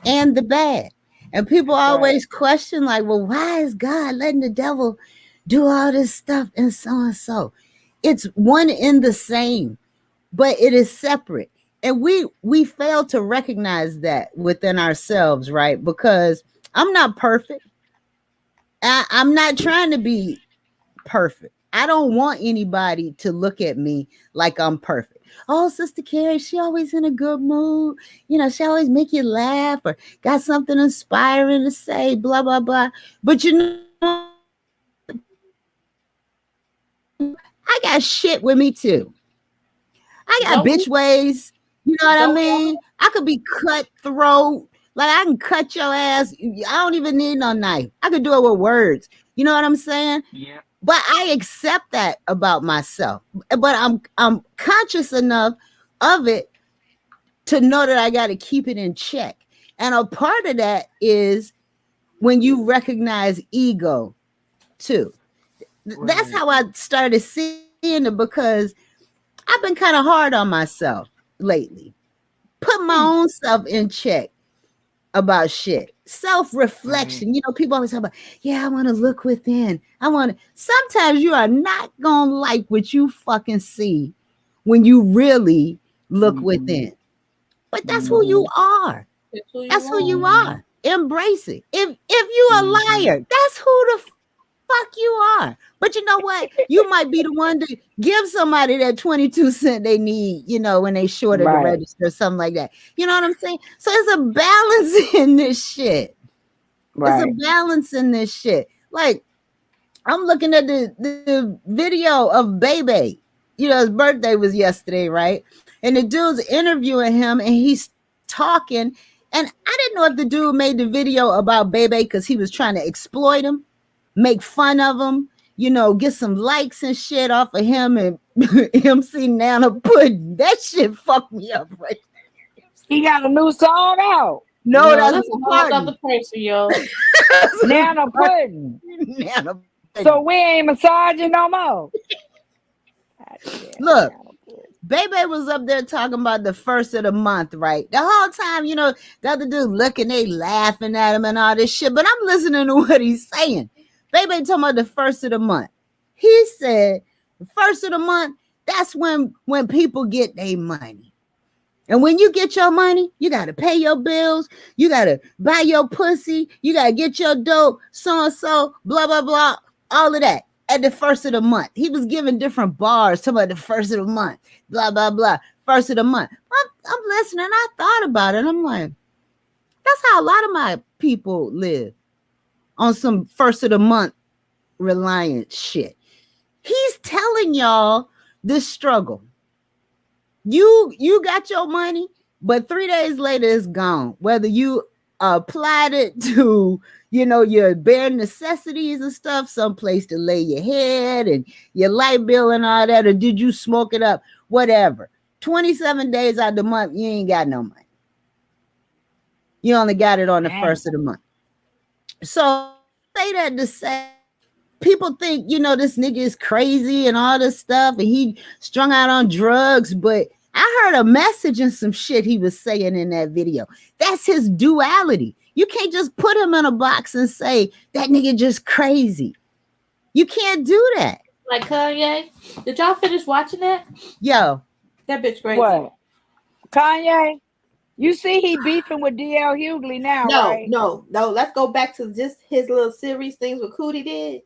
and the bad. And people That's right. always question, like, well, why is God letting the devil do all this stuff and so and so? It's one in the same, but it is separate. And we fail to recognize that within ourselves, right? Because I'm not perfect. I'm not trying to be perfect. I don't want anybody to look at me like I'm perfect. Oh, Sister Carrie, she always in a good mood. She always make you laugh or got something inspiring to say, blah, blah, blah. But you know what? I got shit with me too. I got Don't we? bitch ways. You know what I Don't we all? mean? I could be cutthroat. Like I can cut your ass. I don't even need no knife. I could do it with words. You know what I'm saying? Yeah. But I accept that about myself. But I'm conscious enough of it to know that I got to keep it in check. And a part of that is when you recognize ego too. That's Right. how I started seeing it, because I've been kind of hard on myself lately. Put my Hmm. own self in check about shit. Self Right. reflection. People always talk about, yeah, I want to look within. I want to. Sometimes you are not going to like what you fucking see when you really look Mm-hmm. within. But that's who you Mm-hmm. are. That's who you That's who are. you Mm-hmm. are. Embrace it. If you a Mm-hmm. liar, that's who the fuck you are. But you know what? You might be the one to give somebody that 22 cent they need, when they short of the Right. register or something like that. You know what I'm saying? So it's a balance in this shit. It's a Right. balance in this shit. Like I'm looking at the video of Bebe. His birthday was yesterday, right? And the dude's interviewing him and he's talking. And I didn't know if the dude made the video about Bebe because he was trying to exploit him, make fun of him, get some likes and shit off of him and MC Nana Pudding. That shit fucked me up, right? He got a new song out. No, No, that's that's a whole McCartney. other person, yo. That's Nana McCartney. Pudding. Nana So Pudding. we ain't massaging no more. God damn, Look, Nana Pudding. Bebe was up there talking about the first of the month, right? The whole time, the other dude looking, they laughing at him and all this shit. But I'm listening to what he's saying. Bebe talking about the first of the month. He said, the first of the month, that's when people get their money. And when you get your money, you got to pay your bills. You got to buy your pussy. You got to get your dope, so and so, blah, blah, blah, all of that at the first of the month. He was giving different bars talking about the first of the month, blah, blah, blah, first of the month. I'm listening. I thought about it. I'm like, that's how a lot of my people live, on some first of the month reliant shit. He's telling y'all this struggle. You got your money. But 3 days later, it's gone. Whether you applied it to, your bare necessities and stuff, someplace to lay your head and your light bill and all that, or did you smoke it up? Whatever. 27 days out of the month, you ain't got no money. You only got it on the Dang. first of the month. So say that to say people think, this nigga is crazy and all this stuff, and he strung out on drugs, but I heard a message and some shit he was saying in that video. That's his duality. You can't just put him in a box and say that nigga just crazy. You can't do that. Like Kanye. Did y'all finish watching that? Yo, That bitch crazy. What? Kanye? You see he beefing with DL Hughley now, No, right? no, no. Let's go back to just his little series things with Cootie did.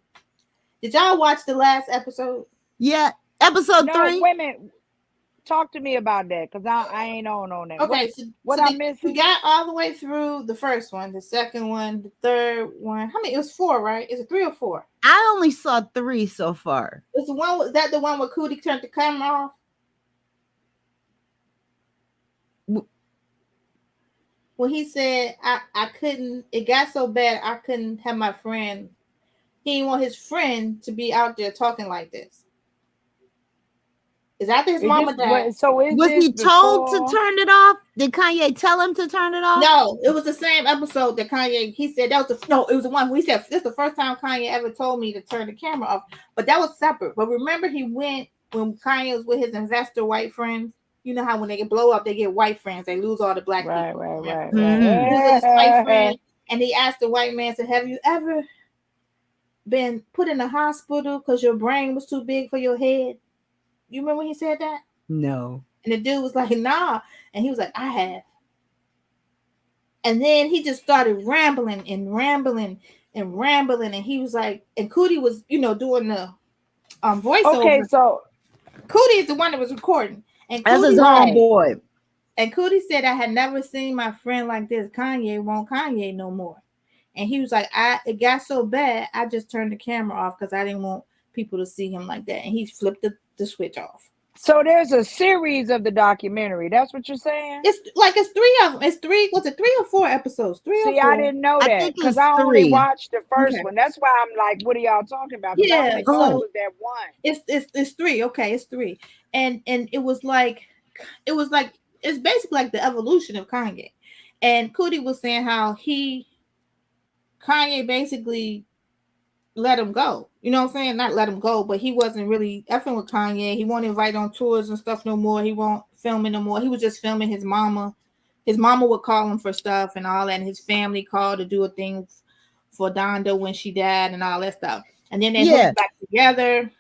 Did y'all watch the last episode? yeah, episode No, 3. wait a minute. Talk to me about that, because I ain't on that. Okay, What so I'm we missing? got all the way through the first one, the second one, the third one. How many? It was 4, right? Is it 3 or 4? I only saw 3 so far. Is the one? Was that the one where Cootie turned the camera off? When he said, I couldn't, it got so bad I couldn't have my friend. He didn't want his friend to be out there talking like this. Is after his mama died. So is Was this he told to before? turn it off? Did Kanye tell him to turn it off? No, it was the same episode that Kanye. He said that was it was the one where he said this is the first time Kanye ever told me to turn the camera off. But that was separate. But remember, he went when Kanye was with his investor white friends. You know how when they get blow up, they get white friends. They lose all the black Right, people. right. He was with his white friend, and he asked the white man, "said Have you ever been put in a hospital because your brain was too big for your head?" You remember when he said that? No. And the dude was like, "Nah," and he was like, "I have." And then he just started rambling and rambling and rambling, and he was like, and Cootie was, doing the voiceover. Okay, so Cootie is the one that was recording, and That's his Cootie, homeboy. and Cootie said, "I had never seen my friend like this. Kanye won't Kanye no more." And he was like, it got so bad, I just turned the camera off because I didn't want people to see him like that. And he flipped the switch off. So there's a series of the documentary. That's what you're saying? It's 3 of them. It's 3. Was it 3 or 4 episodes? 3 or 4? See, I didn't know I that think because it's I only 3. watched the first Okay. one. That's why I'm like, what are y'all talking about? Because I Yeah, only thought it so was that one. it's 3. Okay, it's 3. And it was like it's basically like the evolution of Kanye. And Cootie was saying how Kanye basically let him go. You know what I'm saying? Not let him go, but he wasn't really effing with Kanye. He won't invite on tours and stuff no more. He won't filming no more. He was just filming his mama. His mama would call him for stuff and all that. And his family called to do a thing for Donda when she died and all that stuff. And then they hooked back together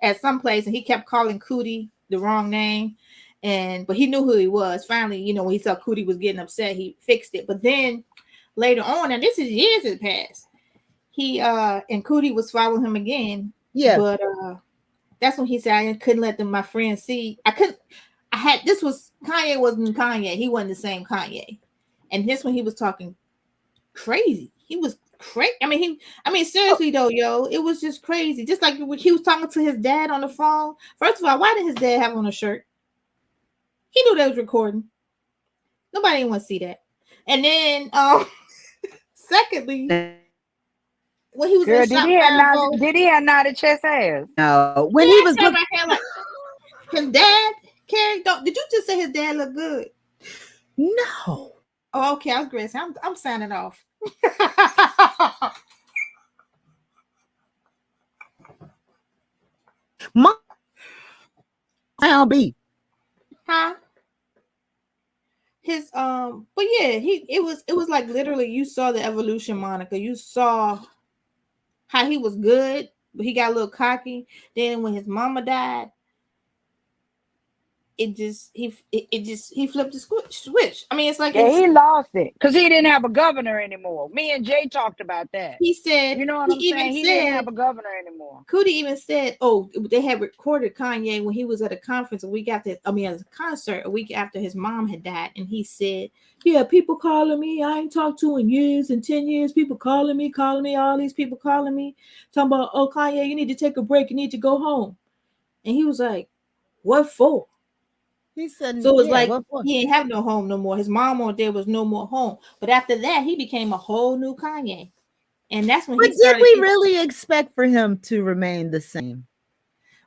at some place, and he kept calling Cootie the wrong name. But he knew who he was. Finally, when he saw Cootie was getting upset, he fixed it. But then later on, and this is years has passed, he and Cootie was following him again. Yeah. But that's when he said I couldn't let my friends see. This was Kanye wasn't Kanye. He wasn't the same Kanye. And this when he was talking crazy. He was crazy. I mean, seriously though, yo, it was just crazy. Just like when he was talking to his dad on the phone. First of all, why did his dad have on a shirt? He knew they was recording. Nobody didn't want to see that. And then, secondly, when he was Girl, in did he have not a chest ass? No, when he was looking like his dad. Carrie, did you just say his dad looked good? No. Oh, okay. I was great. I'm signing off. I'll be. Huh? His but yeah, it was like literally you saw the evolution, Monica. You saw how he was good, but he got a little cocky. Then when his mama died, he flipped the switch. I mean, it's like he lost it because he didn't have a governor anymore. Me and Jay talked about that. He said, you know what I'm saying? He didn't have a governor anymore. Cootie even said, "Oh, they had recorded Kanye when he was at a conference at a concert a week after his mom had died, and he said, "Yeah, people calling me. I ain't talked to in years and 10 years. People calling me. All these people calling me, talking about, oh, Kanye, you need to take a break. You need to go home." And he was like, "What for?" He said, So it was yeah, like what for? he didn't have no home no more. His mom or there was no more home. But after that, he became a whole new Kanye. And that's when But he did started we getting, really expect for him to remain the same?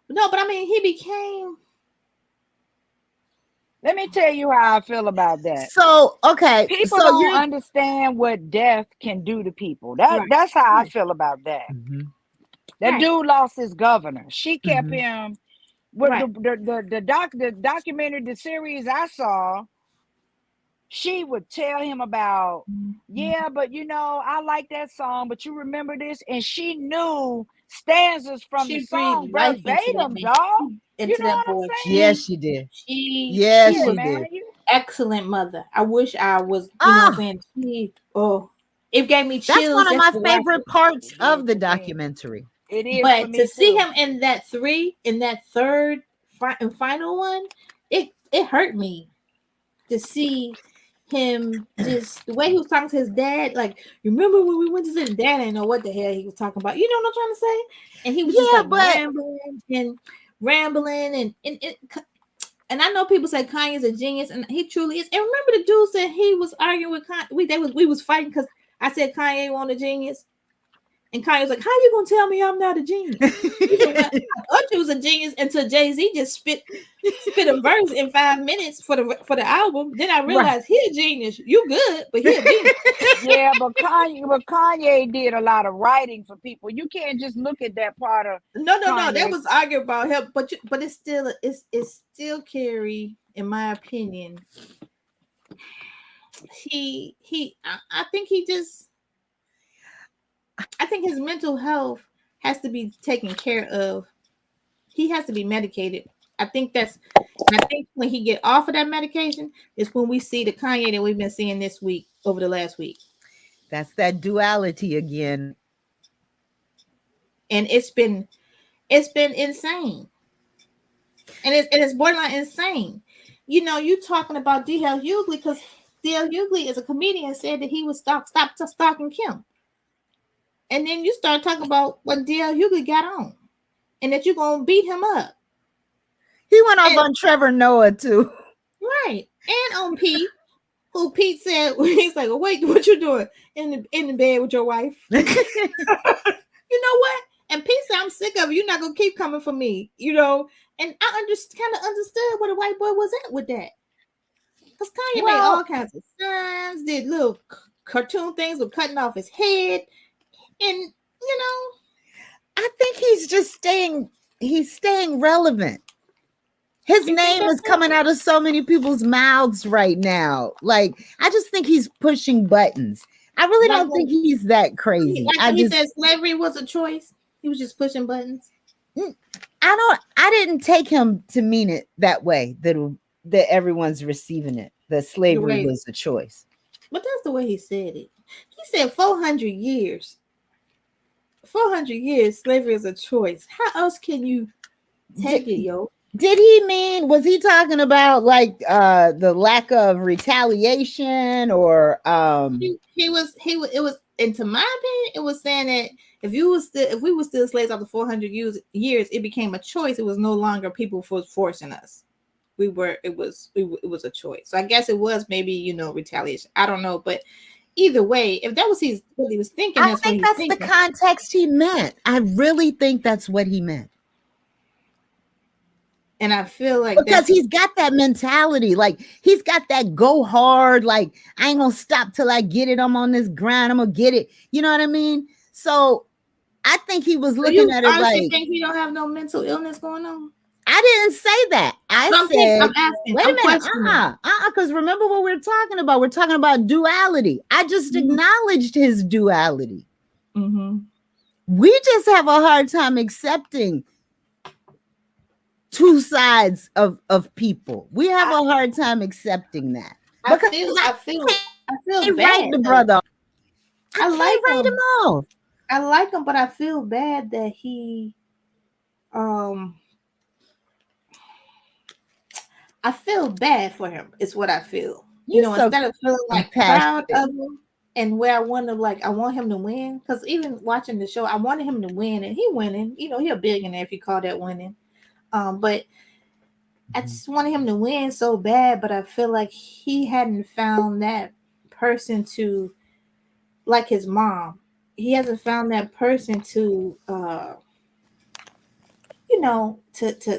no, but I mean he became Let me tell you how I feel about that. So, okay. People So don't you're understand what death can do to people. right. That's how I Right. feel about that. Mhm, That Right. dude lost his governor. She kept mhm. him with Right. the documentary, the series I saw. She would tell him about, Mhm. yeah, but I like that song, but you remember this, and she knew stanzas from the She song breathed life into that verbatim, man, dog. You into know that what I'm boy. saying? Yes, she did. She Yes, Yeah, she was man. did. excellent mother. I wish I was, you know what I'm Ah, saying? It gave me that's one chills of just my to watch favorite it. parts It of did the for me. documentary. It is for But to me see too. him in that third and final one, it hurt me to see him just the way he was talking to his dad. Like, you remember when we went to see the dad? I didn't know what the hell he was talking about. You know what I'm trying to say? And he was just Yeah, like but rambling, and I know people say Kanye's a genius, and he truly is. And remember, the dude said he was arguing with Kanye. We was fighting because I said Kanye wasn't a genius, and Kanye was like, "How you gonna tell me I'm not a genius?" He said, "Well, I thought you was a genius until Jay-Z just spit a verse in 5 minutes for the album. Then I right. realized he a genius. You good, but he a genius." Yeah, but Kanye did a lot of writing for people. You can't just look at that part of No, no, no. They Kanye. was arguing about him, but it's still Carrie, in my opinion. I think he just I think his mental health has to be taken care of. He has to be medicated. I think that's and I think when he get off of that medication is when we see the Kanye that we've been seeing this week over the last week. That's that duality again. And it's been insane. And it's borderline insane. You know, you talking about D.L. Hughley because D.L. Hughley is a comedian said that he was stop stalking Kim. And then you start talking about what D.L. Hughley got on and that you're gonna beat him up. He went off And on Trevor Noah too. right. And on Pete, who Pete said he's like, oh, wait, what you doing in the bed with your wife? You know what? And Pete said, I'm sick of it. You're not gonna keep coming for me, you know. And I kind of understood where the white boy was at with that. Because Kanye made Well, all kinds of signs, did little cartoon things with cutting off his head. And you know, I think he's staying relevant. His you think name that's is coming out of so many people's mouths right now. Like, I just think he's pushing buttons. I really like don't think he's that crazy. like when he said slavery was a choice? He was just pushing buttons. I didn't take him to mean it that way, that everyone's receiving it, that The slavery way, was a choice. but that's the way he said it. He said 400 years. 400 years, slavery is a choice. How else can you Did, take it, yo? did he mean, was he talking about like the lack of retaliation or It was, and to my opinion, it was saying that if we were still slaves after 400 years, it became a choice. It was no longer people forcing us. It was a choice. So I guess it was maybe, retaliation. I don't know, but either way, if that was what he was thinking, I that's what think he's that's the thinking. context he meant. I really think that's what he meant. And I feel like Because that's he's got that mentality. Like, he's got that go hard. Like, I ain't gonna stop till I get it. I'm on this grind. I'm gonna get it. You know what I mean? So I think he was so looking you at it honestly like, think he don't have no mental illness going on? I didn't say that. I So said, I'm asking, wait a I'm minute. questioning. Because remember what we're talking about. We're talking about duality. I just Mm-hmm. acknowledged his duality. Mm-hmm. We just have a hard time accepting two sides of people. We have a hard time accepting that. Because I feel can't write bad the though. brother. I I like can't write him him. off. I like him, but I feel bad that he um I feel bad for him. Is what I feel. You're so Instead of feeling like proud compassionate. of him and where I want him to win. Because even watching the show, I wanted him to win, and he winning. He a billionaire if you call that winning. But I just wanted him to win so bad, but I feel like he hadn't found that person to, like his mom. He hasn't found that person to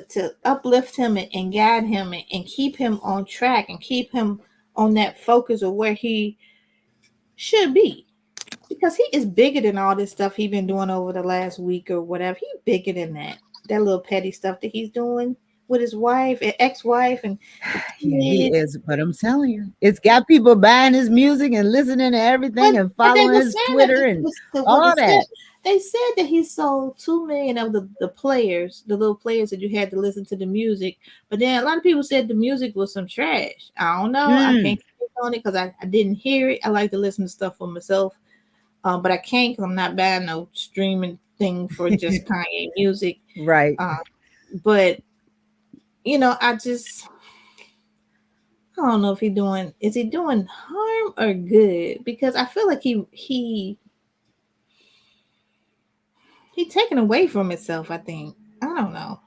to uplift him and guide him and keep him on track and keep him on that focus of where he should be. Because he is bigger than all this stuff he's been doing over the last week or whatever. He's bigger than that. That little petty stuff that he's doing with his wife and ex-wife and the Yeah, he kids. is. But I'm telling you, it's got people buying his music and listening to everything and But they following were his saying that Twitter and what all that. they said that he sold 2 million of the players, the little players that you had to listen to the music. But then a lot of people said the music was some trash. I don't know. I Mm, can't speak on it because I didn't hear it. I like to listen to stuff for myself. But I can't because I'm not buying no streaming thing for just Kanye music. right. Uh, but I just I don't know if he doing harm or good because I feel like he taken away from himself. I think I don't know.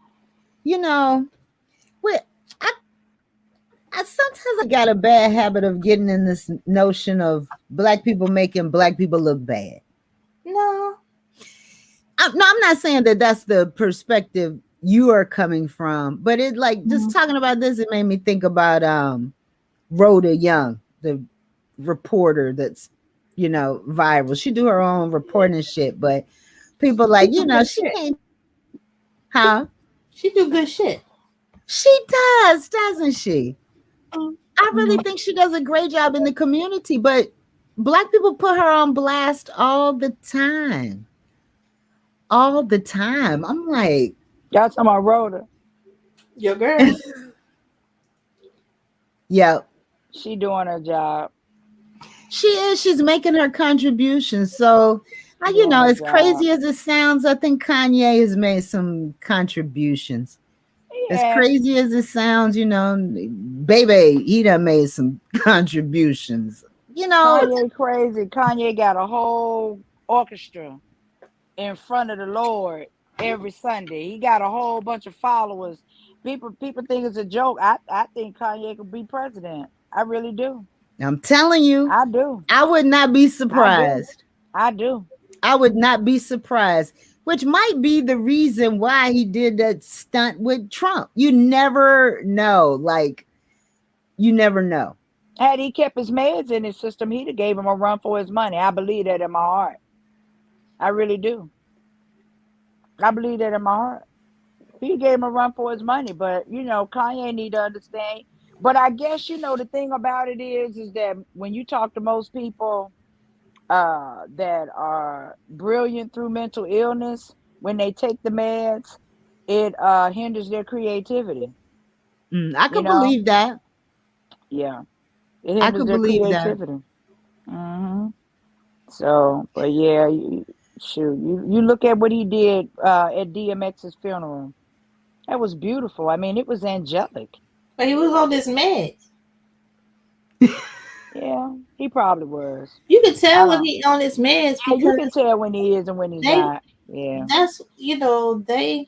You know, we, I, I sometimes I got a bad habit of getting in this notion of black people making black people look bad. No, No, I'm not saying that that's the perspective you are coming from, but it like just Mhm. talking about this, it made me think about Rhoda Young, the reporter that's viral. She do her own reporting shit, but people She like do good she shit. can't. Huh? She do good shit. She does, doesn't she? I really Mhm. think she does a great job in the community, but black people put her on blast all the time. All the time. I'm like, Y'all talking about Rhoda? Your girl. yeah, She doing her job. she is. She's making her contributions. So, Doing her as job. crazy as it sounds, I think Kanye has made some contributions. As Yeah. crazy as it sounds, baby, he done made some contributions. Kanye crazy. Kanye got a whole orchestra in front of the Lord every Sunday. He got a whole bunch of followers. People think it's a joke. I think Kanye could be president. I really do. I'm telling you, I do. I would not be I do. surprised. I do. I would not be surprised, which might be the reason why he did that stunt with Trump. You never know. Like, you never know. Had he kept his meds in his system, he'd have gave him a run for his money. I believe that in my heart. I really do. I believe that in my heart. He gave him a run for his money, but Kanye need to understand. But I guess the thing about it is that when you talk to most people that are brilliant through mental illness, when they take the meds, it hinders their creativity. I You could know, believe that. yeah, it I hinders could their believe that. creativity. hmm So, but yeah, shoot, you look at what he did at DMX's funeral. That was beautiful. I mean, it was angelic. But he was on this meds. Yeah, he probably was. You could I tell when don't. he on his meds Yeah, you because can tell when he is and when he's they not. Yeah. that's they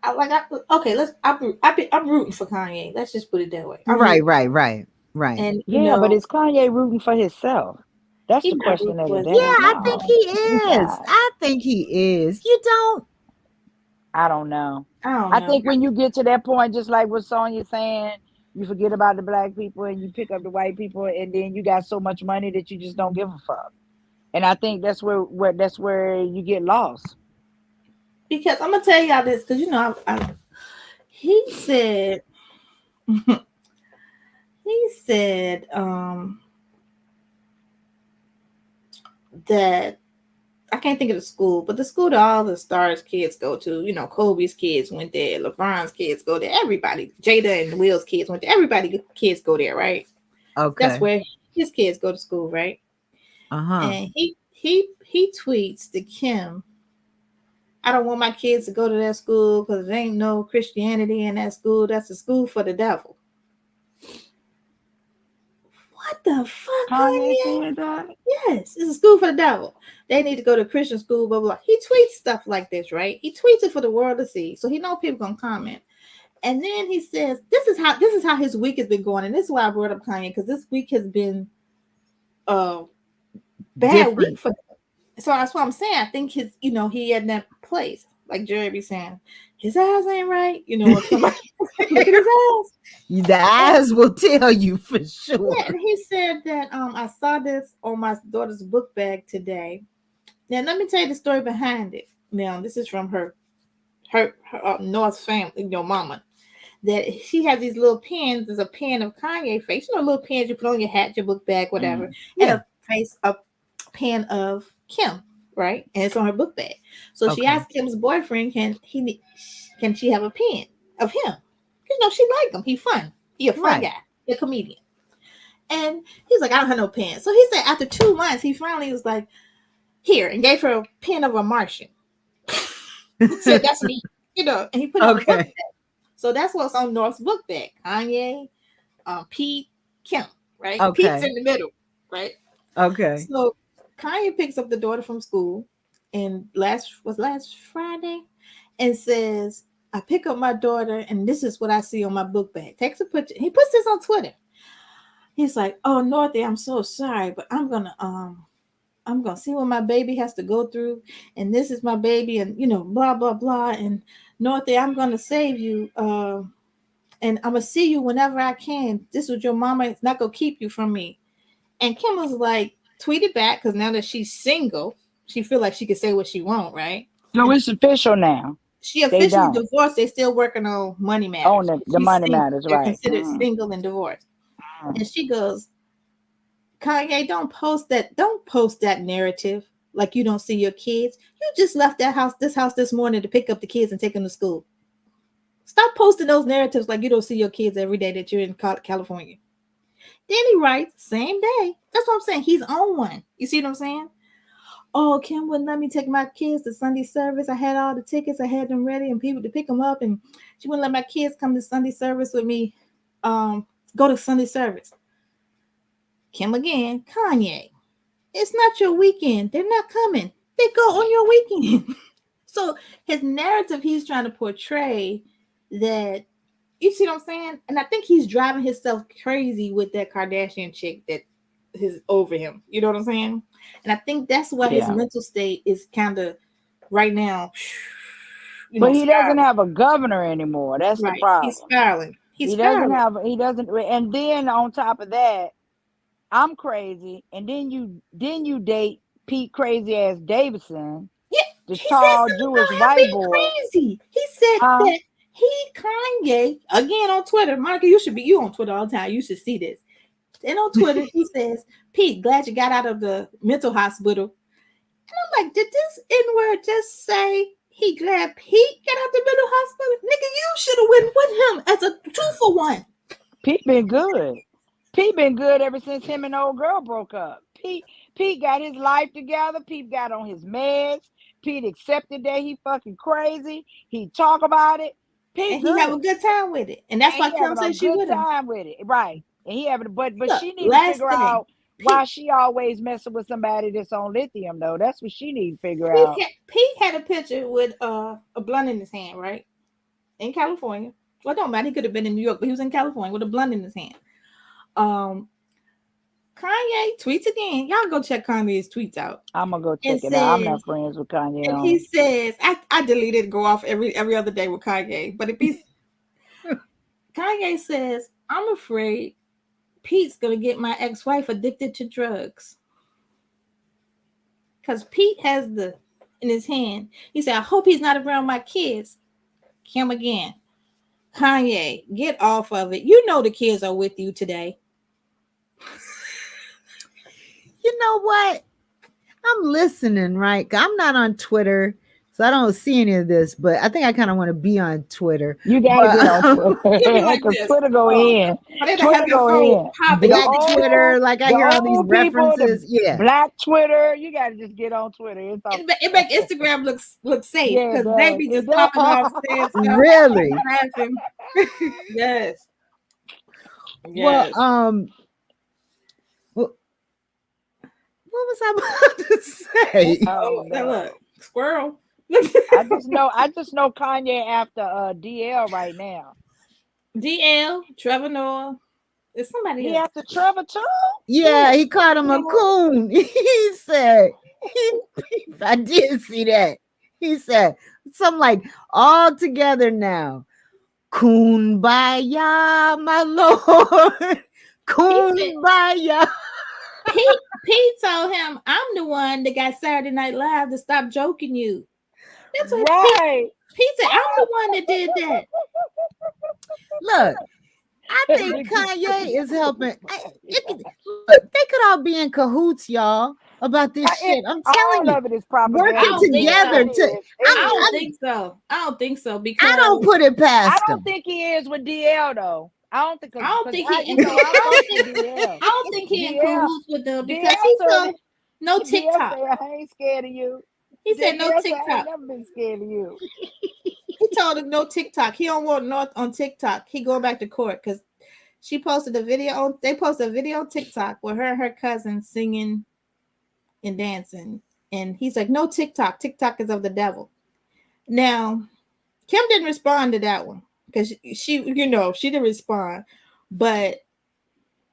I like I okay, I'm rooting for Kanye. Let's just put it that way. I'm Right, rooting. right, right, right. And Yeah, but is Kanye rooting for himself? That's he's the not question rooting of for the Yeah, day. himself. I think he No, he's is. not. I think he is. You don't. I don't know. I don't I know. think when you get to that point, just like what Sonya saying, you forget about the black people and you pick up the white people, and then you got so much money that you just don't give a fuck. And I think that's where you get lost. Because I'm gonna tell y'all this because he said he said that I can't think of the school, but the school that all the stars kids go to, Kobe's kids went there, LeBron's kids go there, everybody, Jada and Will's kids went there, everybody kids go there, right? That's Okay. where his kids go to school, right? Uh-huh. And he tweets to Kim, I don't want my kids to go to that school because there ain't no Christianity in that school. That's a school for the devil. what the fuck, Kanye Kanye? said that. Yes, it's a school for the devil. They need to go to Christian school, blah, blah. He tweets stuff like this, right? He tweets it for the world to see. So he know people gonna comment. And then he says, this is how his week has been going. And this is why I brought up Kanye, because this week has been a bad week Different. for them. So that's what I'm saying. I think he had that place, like Jerry be saying, his eyes ain't right. When somebody look at his eyes. The eyes will tell you for sure. Yeah, and he said that I saw this on my daughter's book bag today. Now let me tell you the story behind it. Now this is from her North family, mama. That she has these little pins. There's a pin of Kanye face. Little pins you put on your hat, your book bag, whatever. Yeah. And a pin of Kim, right? And it's on her book bag. So she asked Kim's boyfriend, can she have a pin of him? She like him. He fun. He a fun guy. He a comedian. And he's like, I don't have no pen. So he said after 2 months, he finally was like, here, and gave her a pen of a Martian. He said, that's neat. And he put it on the book bag. So that's what's on North's book bag. Kanye, Pete, Kim, right? Okay. Pete's in the middle, right? Okay. So Kanye picks up the daughter from school and last Friday and says, I pick up my daughter and this is what I see on my book bag. Takes a picture. He puts this on Twitter. He's like, oh, Northy, I'm so sorry, but I'm gonna see what my baby has to go through, and this is my baby, and blah blah blah. And Northy, I'm gonna save you, and I'm gonna see you whenever I can. This is your mama. It's not gonna keep you from me. And Kim was like, tweeted back because now that she's single, she feel like she can say what she want, right? So it's official now. She officially divorced. They still working on money matters. On the money matters, They're right? considered single and divorced. And she goes, Kanye, don't post that narrative like you don't see your kids. You just left this house this morning to pick up the kids and take them to school. Stop posting those narratives like you don't see your kids every day that you're in California. Then he writes, same day. That's what I'm saying. He's on one. You see what I'm saying? Oh, Kim wouldn't let me take my kids to Sunday service. I had all the tickets. I had them ready and people to pick them up. And she wouldn't let my kids come to Sunday service with me. Go to Sunday service. Kim again, Kanye, it's not your weekend. They're not coming. They go on your weekend. So his narrative, he's trying to portray that, you see what I'm saying? And I think he's driving himself crazy with that Kardashian chick that is over him. You know what I'm saying? And I think that's why his mental state is kind of right now. But he doesn't have a governor anymore. That's the problem. He's spiraling. He doesn't. And then on top of that, I'm crazy. And then you date Pete crazy ass Davidson. Yeah, the tall Jewish white boy. Crazy. He said that Kanye again on Twitter. Monica, you on Twitter all the time. You should see this. And on Twitter, he says, "Pete, glad you got out of the mental hospital." And I'm like, did this N-word just say he glad Pete got out the mental hospital? Nigga, you should have went with him as a 2-for-1. Pete been good. Pete been good ever since him and old girl broke up. Pete got his life together. Pete got on his meds. Pete accepted that he fucking crazy. He talk about it. Pete and he have a good time with it. And that's why Kim said she would have. Time with it. Right. And he having but Look, she needs to figure out why she always messing with somebody that's on lithium though. That's what she needs to figure out. Pete had a picture with a blunt in his hand, right? In California. Well, don't matter. He could have been in New York, but he was in California with a blunt in his hand. Kanye tweets again. Y'all go check Kanye's tweets out. I'm gonna go check it out. I'm not friends with Kanye. And he says, I deleted it, go off every other day with Kanye. But if he's Kanye says, I'm afraid Pete's gonna get my ex-wife addicted to drugs. Because Pete has in his hand. He said, I hope he's not around my kids. Kim again. Kanye, get off of it. You know the kids are with you today. You know what? I'm listening, right? I'm not on Twitter, so I don't see any of this, but I think I kind of want to be on Twitter. You gotta get on Twitter. Because Twitter go in. Twitter go in. Black Twitter, like I hear all these references. Yeah. Black Twitter. You gotta just get on Twitter. It makes Instagram look safe because they be just popping off saying stuff. Really? Yes. Well, What was I about to say? Oh, Oh now look, no. squirrel. I just know Kanye after DL right now. DL, Trevor Noah. It's somebody He else. after Trevor too? Yeah, he called him a coon. He said, I did see that. He said something like, all together now. Kumbaya, my lord. He said Kumbaya. Pete told him, "I'm the one that got Saturday Night Live to stop joking you." That's what Right. Pete said. I'm the one that did that. Look, I think Did you see Kanye is helping. that? Look, they could all be in cahoots, y'all, about this shit. I'm telling All you, of it is I working propaganda. don't think Yeah, together. it so. To is. I It don't is. think so. I don't think so I because don't put it I past don't them. think he is with DL though. I don't think I don't because think I, he you in know, I I don't fucks with think DL. I don't think he in DL, cahoots with them because DL he told told no DL TikTok. say I ain't scared of you. He said no DL say I ain't TikTok. never been scared of you. He told him no TikTok. He don't want North on TikTok. He going back to court because she posted a video on. They posted a video on TikTok with her and her cousin singing and dancing, and he's like, "No TikTok. TikTok is of the devil." Now Kim didn't respond to that one because she didn't respond, but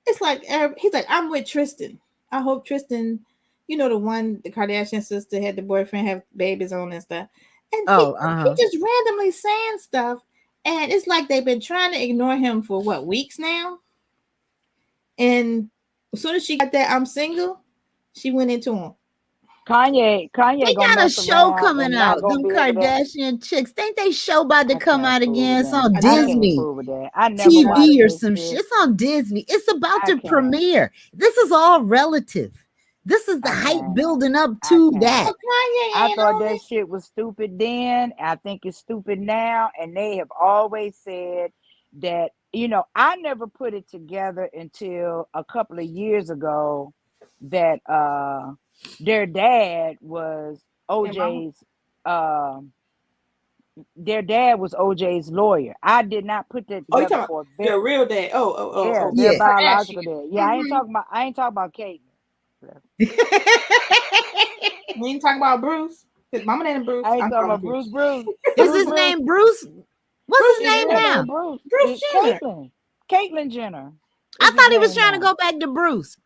it's like he's like, "I'm with Tristan. I hope Tristan, the one the Kardashian sister had the boyfriend have babies on and stuff." And he Oh, he uh-huh. just randomly saying stuff, and it's like they've been trying to ignore him for what weeks now. And as soon as she got that I'm single, she went into him. Kanye They gonna got a mess show around coming and not out. gonna Them be able to. Kardashian chicks. Think they show about to I come can't out fool again. with It's them. on I can't Disney. fool with that. I never No, watched TV or that some shit. shit. It's on Disney. It's about I to can't. premiere. This is all relative. This is the I hype can't. building up I to can't. that. Kanye I ain't thought on that it. shit was stupid then. I think it's stupid now. And they have always said that, I never put it together until a couple of years ago that their dad was Their mama. OJ's their dad was OJ's lawyer. I did not put that Oh, you together talking about for a their bit. real dad? Oh, Yeah, their Yeah. biological Kardashian. dad. Yeah, Mm-hmm. I ain't talking about Caitlyn. We ain't talking about Bruce. His mama named Bruce. I ain't I'm talking talking about about Bruce Bruce. Bruce. Is Bruce his Bruce. name Bruce? What's Bruce his His name real Jenner. now? name Bruce. Bruce Jenner. Caitlyn. Caitlyn Jenner I is his thought he was name trying to now. go back to Bruce.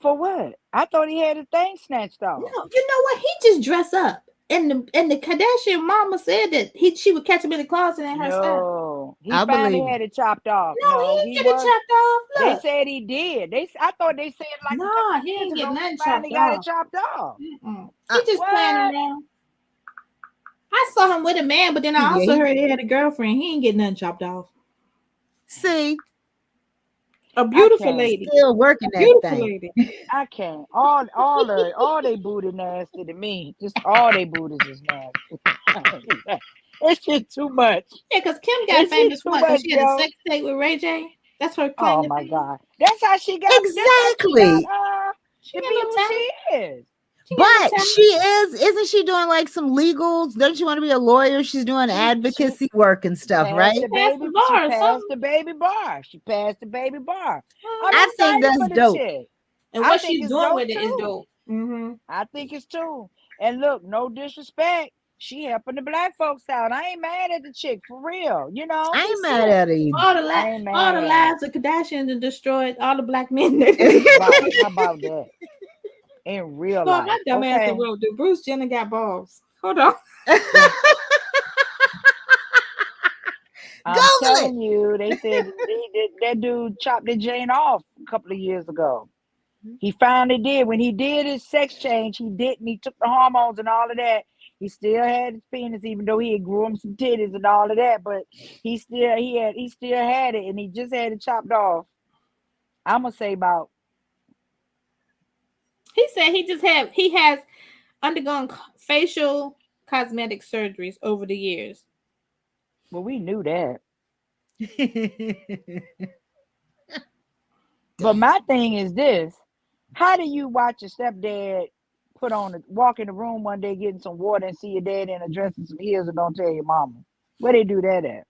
For what? I thought he had his thing snatched No, off. you know what? He just dressed up. And the Kardashian mama said that she would catch him in the closet in her style. No, he I finally believe had it. it chopped off. No, he No, ain't he get it was. chopped off. They Look. said he did. I thought they said like a couple Nah, of he years ain't get ago he nothing finally chopped got it off. chopped off. Mm-mm. Uh, He just playing What? around. I saw him with a man, but then I yeah, also heard he had a girlfriend. He ain't get nothing chopped off. see, A I beautiful can't. lady. still working A that beautiful thing. lady. I can't. All they booty nasty to me. Just all they booties is nasty. It's just too much. Yeah, because Kim got It's just famous too what? Because much, she had a yo. sex tape with Ray J. That's her claim Oh to my fame. God. That's how she got Exactly. She to got be no who talent. she is. She got no But talent. isn't she doing like some legals? Don't you want to be a lawyer? She's doing She advocacy work and stuff, passed She right? the passed the baby. She bar or passed something. the baby bar. She passed the baby bar. I'm I Mhm. think excited that's for the dope. chick. And I what think she's it's doing dope with it is too. dope. Mm-hmm. I think it's too. And look, no disrespect. She helping the black folks out. I ain't mad at the chick for real. I She ain't mad said at her either. I ain't all the mad. lives of Kardashians and destroyed all the black men. Right. How about that? In real Lord, life. my dumb ass Okay. wrote, "Do Bruce Jenner got balls?" Hold on. Yeah. I'm Google it. telling you, they said that dude chopped the Jane off a couple of years ago. He finally did. When he did his sex change, he didn't. He took the hormones and all of that. He still had his penis, even though he had grew him some titties and all of that. But he still had it, and he just had it chopped off. I'm gonna say about. He said he has undergone facial cosmetic surgeries over the years. Well, we knew that. But my thing is this: how do you watch your stepdad walk in the room one day getting some water and see your dad in a dress and some heels and don't tell your mama? Where they do that at?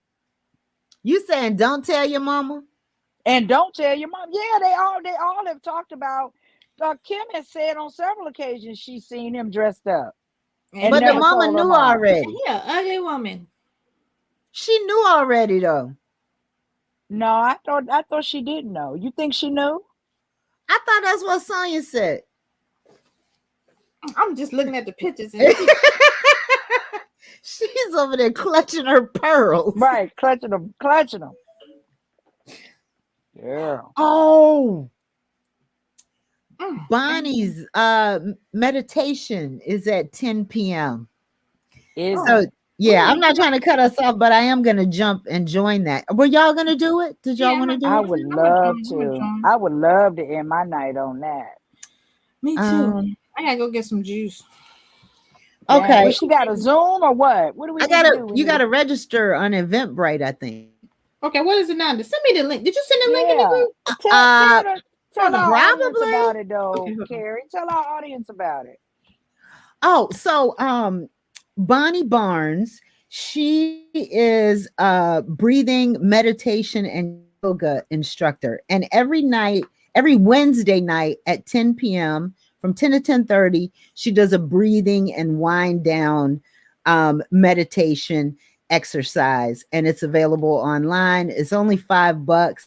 You saying don't tell your mama? And don't tell your mom. Yeah, they all have talked about Kim has said on several occasions she's seen him dressed up and But the never mama told her knew mom. already. Yeah, ugly woman. She knew already though. No, I thought she didn't know. You think she knew? I thought that's what Sonya said. I'm just looking at the pictures and she, She's over there clutching her pearls. Right, clutching them, clutching them. Yeah. Oh, mm, Bonnie's meditation is at 10 p.m. Is oh, So it? yeah, I'm not trying to cut us off, but I am gonna jump and join that. Were y'all gonna do it? Did y'all yeah, want to do I it? would I'm gonna love join. I'm gonna to. join. I would love to end my night on that. Me too. Um, I gotta go get some juice. Dang. Well, okay. she got a Zoom or what? What do we need to do? We You need to. gotta register on Eventbrite, I think. Okay, what is it now? Send me the link. Did you send the link in the Yeah. group? Tell Uh, tell the, Hold tell on. our audience Probably. about it Okay, though, hold on. Carrie. Tell our audience about it. Oh, so Bonnie Barnes, she is a breathing meditation and yoga instructor. And every Wednesday night at 10 p.m. from 10 to 10:30, she does a breathing and wind down meditation exercise. And it's available online. It's only $5.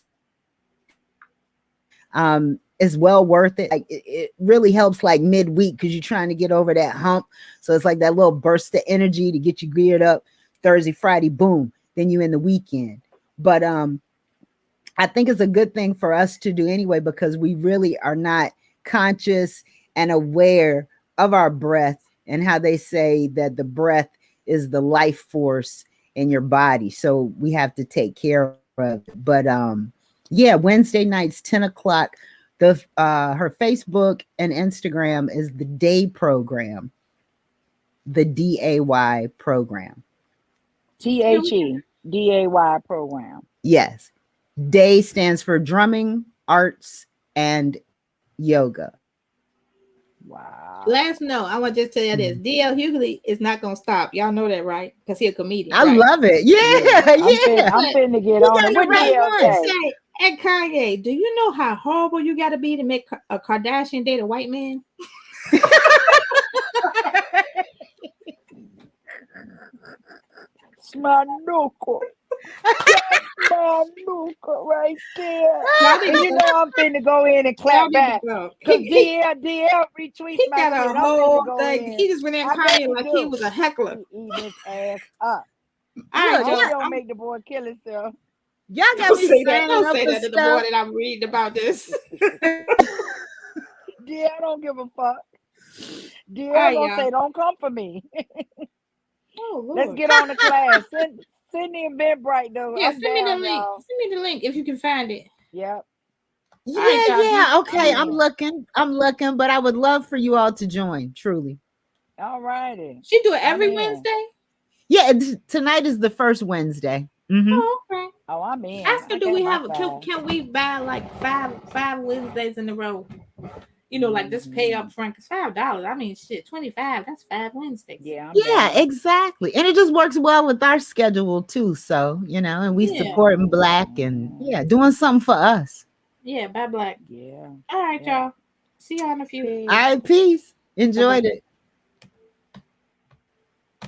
Is well worth it. Like it really helps like midweek because you're trying to get over that hump. So it's like that little burst of energy to get you geared up. Thursday, Friday, boom, then you in the weekend. But I think it's a good thing for us to do anyway because we really are not conscious and aware of our breath and how they say that the breath is the life force in your body. So we have to take care of it. But yeah, Wednesday nights, 10 o'clock. The her Facebook and Instagram is the day program, the DAY program. Yeah, we can. THEDAY program. Yes. Day stands for drumming, arts, and yoga. Wow. Last note, I want to just tell you this. DL Hughley is not gonna stop. Y'all know that, right? Because he's a comedian, I right? love it. Yeah. Yeah, yeah. I'm But finna get You on got it. the What right DL he one. say? said, "Hey Kanye, do you know how horrible you got to be to make a Kardashian date a white man?" It's my knuckle. That's my knuckle right there. Y'all need And to you go. know I'm finna go in and Y'all clap need to back. go. Cause DL retweets He my got shit. a And I'm finna whole go thing. in. He just went in I bet Kanye he like he do. was a heckler. He eating his ass up. All right, Look, I hope y'all. he don't I'm make the boy kill himself. y'all got don't me say that. signing Don't up say for that to the stuff. boy that I'm reading about this. DL don't give a fuck. All DL right, gonna y'all. say, don't come for me. Oh Let's Lord. get on the class. Send the Eventbrite though. Yeah, I'm send me the down, link. y'all. Send me the link if you can find it. Yep. All right, Yeah, y'all. yeah. I'm Okay, I'm in. looking. I'm looking, but I would love for you all to join, truly. All righty. She do it I'm every in. Wednesday. Yeah, tonight is the first Wednesday. Oh, okay. Oh, I'm in. Ask her, I do got we my have? five. Can we buy like five Wednesdays in a row? You know, like just pay Hmm. up front. Cause $5. I mean, shit, 25. That's 5 Wednesdays. Yeah, I'm Yeah, down. exactly. And it just works well with our schedule too. So, and we Yeah, supporting black and Hmm. yeah, doing something for us. yeah. Bye, Black. Yeah. All right, Yeah. y'all. See y'all in a few. All Peace. right, peace. Bye, bye. Enjoyed it.